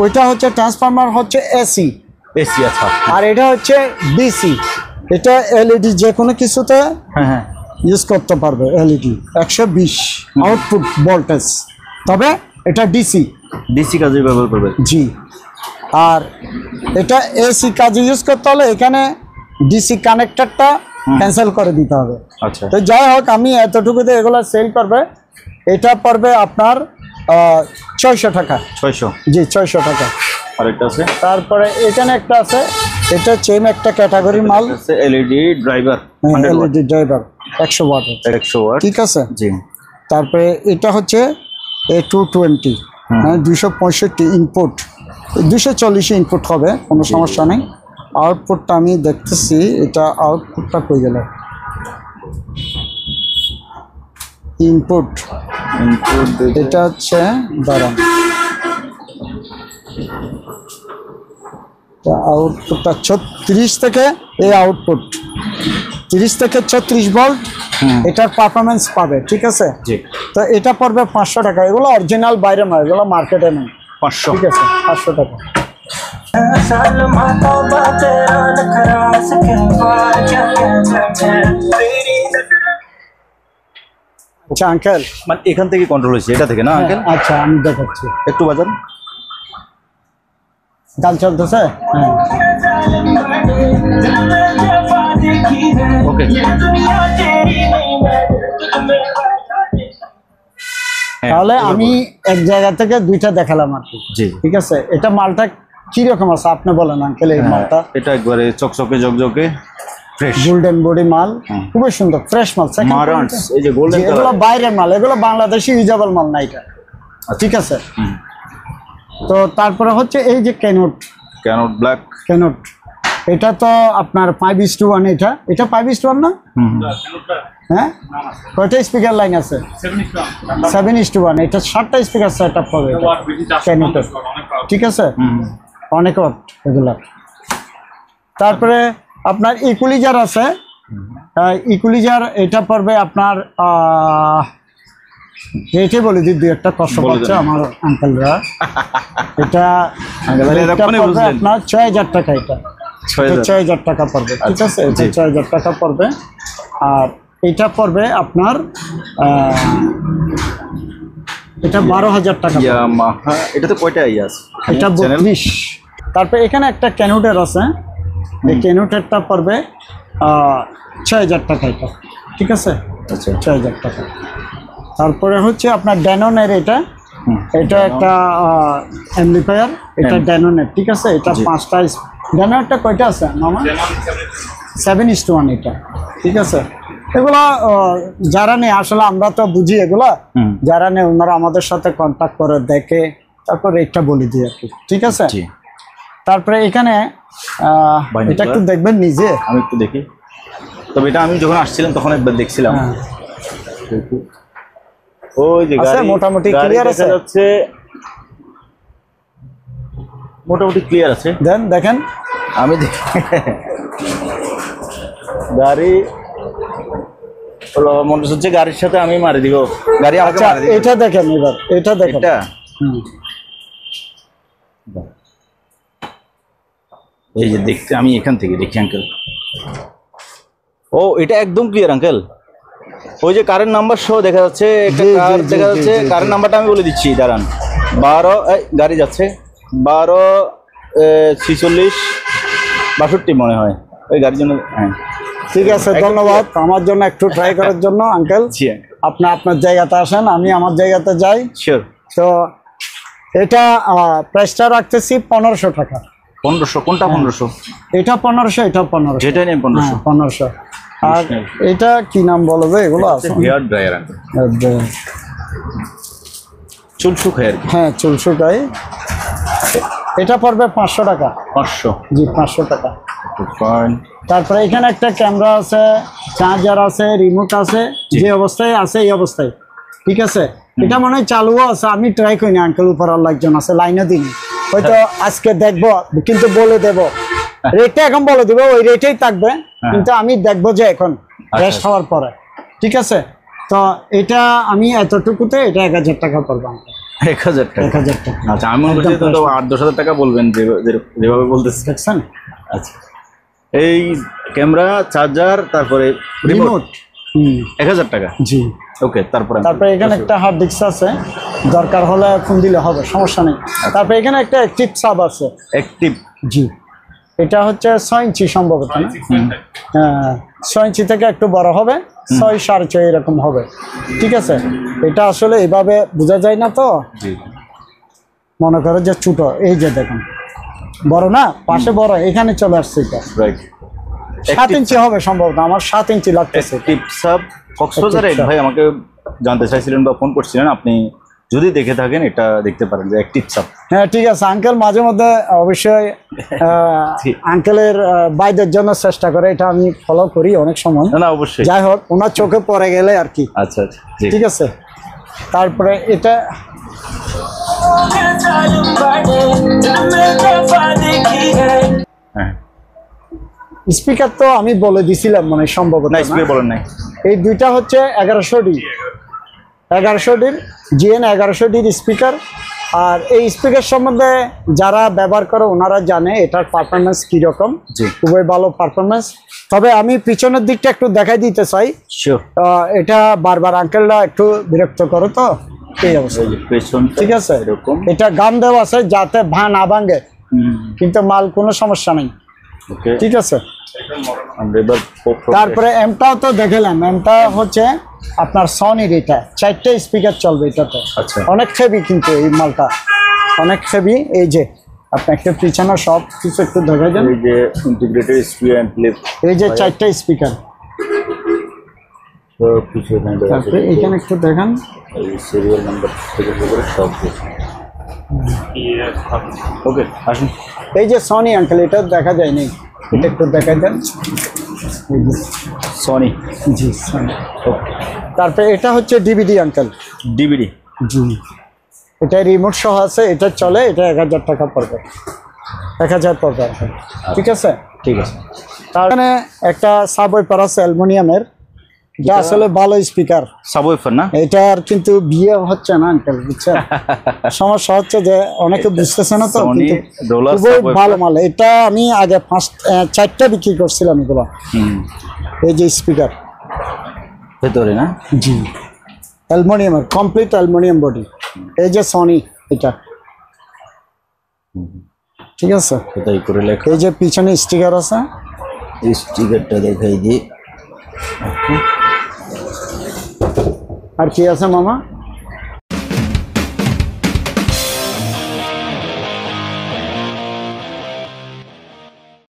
ওইটা হচ্ছে ট্রান্সফরমার হচ্ছে এসি, এসি। আচ্ছা। আর এটা হচ্ছে ডিসি। এটা এলইডি যে কোনো কিছুতে হ্যাঁ হ্যাঁ ইউজ করতে পারবে। এলইডি 120 আউটপুট ভোল্টেজ, তবে এটা ডিসি। ডিসি কাজে ব্যবহার করবে? জি। আর এটা এসি কাজে ইউজ করতে হলে এখানে ডিসি কানেক্টরটা ক্যান্সেল করে দিতে হবে। আচ্ছা। তো যাই হোক, আমি এতটুকুতে এগুলো সেল করবে। এটা পড়বে আপনার 600 টাকা। 600? জি, 600 টাকা। আরেকটা আছে? তারপরে এখানে একটা আছে, এটা সেম একটা ক্যাটাগরির মাল, LED driver, LED driver 100 watt. 100 watt, ঠিক আছে। জি। তারপরে এটা হচ্ছে A220, 265 ইনপুট, 240 ইনপুট হবে, কোনো সমস্যা নেই। আউটপুটটা আমি দেখতেছি, এটা আউটপুটটা কই গেল, ইনপুট এটা হচ্ছে, দাঁড়ান, আউটপুটটা 36 থেকে, এই আউটপুট 30 থেকে 36 ভোল্ট, এটার পারফরমেন্স পাবে। ঠিক আছে। জি। তো এটা পড়বে 500 টাকা। এগুলো অরিজিনাল, বাইরে নয়, এগুলো মার্কেটে নেই। 500? ঠিক আছে, 500 টাকা। আচ্ছা আঙ্কেল, মানে এখান থেকে কন্ট্রোল হয়েছে, এটা থেকে না আঙ্কেল? আচ্ছা আমি দেখাচ্ছি, একটু বাজান। গান চলতেছে? হ্যাঁ, ওকে। তাহলে আমি এক জায়গা থেকে দুইটা দেখালাম আর কি। জি। ঠিক আছে, এটা মালটা কি রকম আছে আপনি বলেন আঙ্কেল। এই মালটা এটা একবারে চকচকে জকজকে ফ্রেশ গোল্ডেন বডি মাল, খুবই সুন্দর ফ্রেশ মাল। মারান্স, এই যে গোল্ডেন এগুলো কালার, বাইরের মাল, এগুলো বাংলাদেশি ইউজেবল মাল না এটা। ঠিক আছে। তো তারপরে হচ্ছে এই যে ক্যানোট ব্ল্যাক, ক্যানোট, এটা তো আপনার 5:1। এটা 5:1 না? হ্যাঁ, কয়টা স্পিকার লাইন আছে? 7:1। এটা 7টা স্পিকার সেট আপ হবে ক্যানোটের। ঠিক আছে, অনেক ওয়াট এগুলা। তারপরে আপনার ইকুলিজার আছে, ইকুলিজার এটা পড়বে আপনার, এইটাই বলে দিই, দুই একটা কষ্ট পাচ্ছে আমার আঙ্কেলরা। এটা পড়বে আপনার 6000 টাকা। এটা 6000 টাকা পড়বে। ঠিক আছে, এটা 6000 টাকা পড়বে। আর এটা পড়বে আপনার, এটা 12000 টাকা। এটাতে কয়টা আছে? এটা 32। তারপরে এখানে একটা ক্যানোটের আছে, এই ক্যানোটেরটা পড়বে 6000 টাকা এটা। ঠিক আছে, 6000 টাকা। তারপরে হচ্ছে আপনার ড্যানোনের, এটা একটা অ্যাম্পলিফায়ার, এটা ড্যানোনের। ঠিক আছে, এটা 5টা। ড্যানোনেরটা কয়টা আছে মামা? 7:1 এটা। ঠিক আছে, এগুলা যারা নেই, আসলে আমরা তো বুঝি এগুলা, যারা নেই ওনারা আমাদের সাথে কন্ট্যাক্ট করে দেখে, তারপর রেটটা বলে দিই আর কি। ঠিক আছে। তারপরে এখানে এটা একটু দেখবেন নিজে, আমি একটু দেখি। তবে এটা আমি যখন আসছিলাম তখন একবার দেখছিলাম। ওই যে গাড়ি মোটামুটি ক্লিয়ার আছে, মোটামুটি ক্লিয়ার আছে। দেখেন, আমি গাড়ি মনে হচ্ছে গাড়ির সাথে আমি মারি দিব গাড়ি। আচ্ছা, এটা দেখেন, এবার এটা দেখেন। এই যে দেখতে, আমি এখান থেকে দেখি আঙ্কেল। ও, এটা একদম ক্লিয়ার আঙ্কেল। ওই যে কারেন্ট নাম্বার সহ দেখা যাচ্ছে, একটা কার দেখা যাচ্ছে। কারেন্ট নাম্বারটা আমি বলে দিচ্ছি, দাঁড়ান। 12, গাড়ি যাচ্ছে 124662 মনে হয়, ওই গাড়ির জন্য। হ্যাঁ, ঠিক আছে, ধন্যবাদ আমার জন্য একটু ট্রাই করার জন্য আঙ্কেল। আপনি আপনার জায়গাতে আসেন, আমি আমার জায়গাতে যাই। শিওর। তো এটা প্রাইসটা রাখতেছি 1500 টাকা। 1500? কোনটা 1500? এটা 1500, এটা 1500, যেটা নেই 1500। 1500। আর এটা কি নাম বলবে? এগুলো আছে হেয়ার ড্রায়ার, চুল শুকায়। হ্যাঁ, চুল শুকায়। এটা পড়বে 500 টাকা। 500। জি 500 টাকা। ফাইন। তারপরে এখানে একটা ক্যামেরা আছে, চার্জার আছে, রিমোট আছে, যে অবস্থায় আছে এই অবস্থায়, ঠিক আছে। এটা মনে হয় চালুও আছে, আমি ট্রাই করিনি, আঙ্কেল উপর আল্লাহ একজন আছে, লাইনে দিন, হয়তো আজকে দেখবো, কিন্তু বলে দেব রেটটা, এখন বলে দেবো ওই রেটেই থাকবে, কিন্তু আমি দেখবো যে এখন রেস্ট হওয়ার পরে, ঠিক আছে। তো এটা আমি এতটুকুতে এটা 1000 টাকা পড়বে। 1000 টাকা। 1000 টাকা। আচ্ছা, আমি মনে করছি তো 8-10 হাজার টাকা বলবেন যেভাবে বলতেছি। দেখছেন? আচ্ছা, এই ক্যামেরা, চার্জার, তারপরে রিমোট 1000 টাকা। জি। ওকে, তারপরে এখানে একটা হার্ড ডিস্ক আছে, দরকার হলে ফোন দিলে হবে, সমস্যা নেই। তারপরে এখানে একটা অ্যাক্টিভ সাব আছে। অ্যাক্টিভ। জি, এটা হচ্ছে 6 ইঞ্চি সম্ভবত, না? হ্যাঁ, 6 ইঞ্চি থেকে একটু বড় হবে, 6, 6.5 এরকম হবে, ঠিক আছে। এটা আসলে এইভাবে বোঝা যায় না, তো মনে করে যে ছোট, এই যে দেখুন বড় না, পাশে বড়, এখানে চলে আসছে এটা। রাইট। 7 ইঞ্চি হবে সম্ভবত, আমার 7 ইঞ্চি লাগতেছে। অ্যাক্টিভ সাব কক্সবাজারে ভাই আমাকে জানতে চাইছিলেন বা ফোন করছিলেন, আপনি যদি দেখে থাকেন এটা দেখতে পারেন যে অ্যাক্টিভ সাব। হ্যাঁ, ঠিক আছে আঙ্কেল, মাঝে মধ্যে অবশ্যই আঙ্কেলের বাইদের জন্য চেষ্টা করে, এটা আমি ফলো করি অনেক সময়। না অবশ্যই। যাই হোক, ওনার চোখে পড়ে গেলে আর কি। আচ্ছা আচ্ছা, ঠিক আছে। তারপরে এটা স্পিকার তো আমি বলে দিছিলাম মানে সম্ভবত, না স্পিকার বলেন নাই। এই দুইটা হচ্ছে 1100D, 1100Dর GN 1100Dর স্পিকার। আর এই স্পিকার সম্বন্ধে যারা ব্যবহার করে ওনারা জানে এটার পারফরমেন্স কীরকম, খুবই ভালো পারফরমেন্স। তবে আমি পিছনের দিকটা একটু দেখাই দিতে চাই, এটা বারবার আঙ্কেলরা একটু বিরক্ত করে, তো এই অবস্থা, ঠিক আছে। এটা গান দেওয়া আছে যাতে না ভাঙে, কিন্তু মাল কোনো সমস্যা নেই, ঠিক আছে। তারপরে এমটাও তো দেখালাম, এমটা হচ্ছে আপনার সনির, এটা 4টে স্পিকার চলবে এটাতে। অনেক হেভি, কিন্তু এই মালটা অনেক হেভি। এই যে আপনি একটা পিছনে সব কিছু একটু দেখা যান, এই যে ইন্টিগ্রেটেড স্পিকার অ্যাম্পলিফায়ার, এই যে 4টে স্পিকার, তারপরে এখানে একটু দেখান, এই সিরিয়াল নাম্বার থেকে শুরু করে সব কিছু। ওকে, আসুন। এই যে সনি আঙ্কেল, এটা দেখা যায়নি, এটা একটু দেখা দেন। সনি, জি সনি। তারপরে এটা হচ্ছে ডিভিডি আঙ্কেল, ডিভিডি। জি, এটা রিমোট সহ আছে, এটা চলে, এটা 1000 টাকা পড়বে, 1000 পড়বে, ঠিক আছে। ঠিক আছে। তারপরে একটা সাবওয়েফার আছে অ্যালুমিনিয়ামের, এটা আসলে ভালো স্পিকার। সাবওয়েফার না? এটার কিন্তু বিয়ে হচ্ছে না আঙ্কেল, বুঝছেন? সমস্যা হচ্ছে যে অনেকে বুঝতেছে না, তো খুবই ভালো মাল। এটা আমি আগে 4টা বিক্রি করছিলাম এগুলো। এই যে স্পিকার ভেতরে না? জি, অ্যালুমিনিয়ামের, কমপ্লিট অ্যালুমিনিয়াম বডি। এই যে সনি, এটা ঠিক আছে। এটাই করে লেখা। এই যে পিছনে স্টিকার আছে, এই স্টিকারটা দেখাই দিই। আর কি আছে মামা?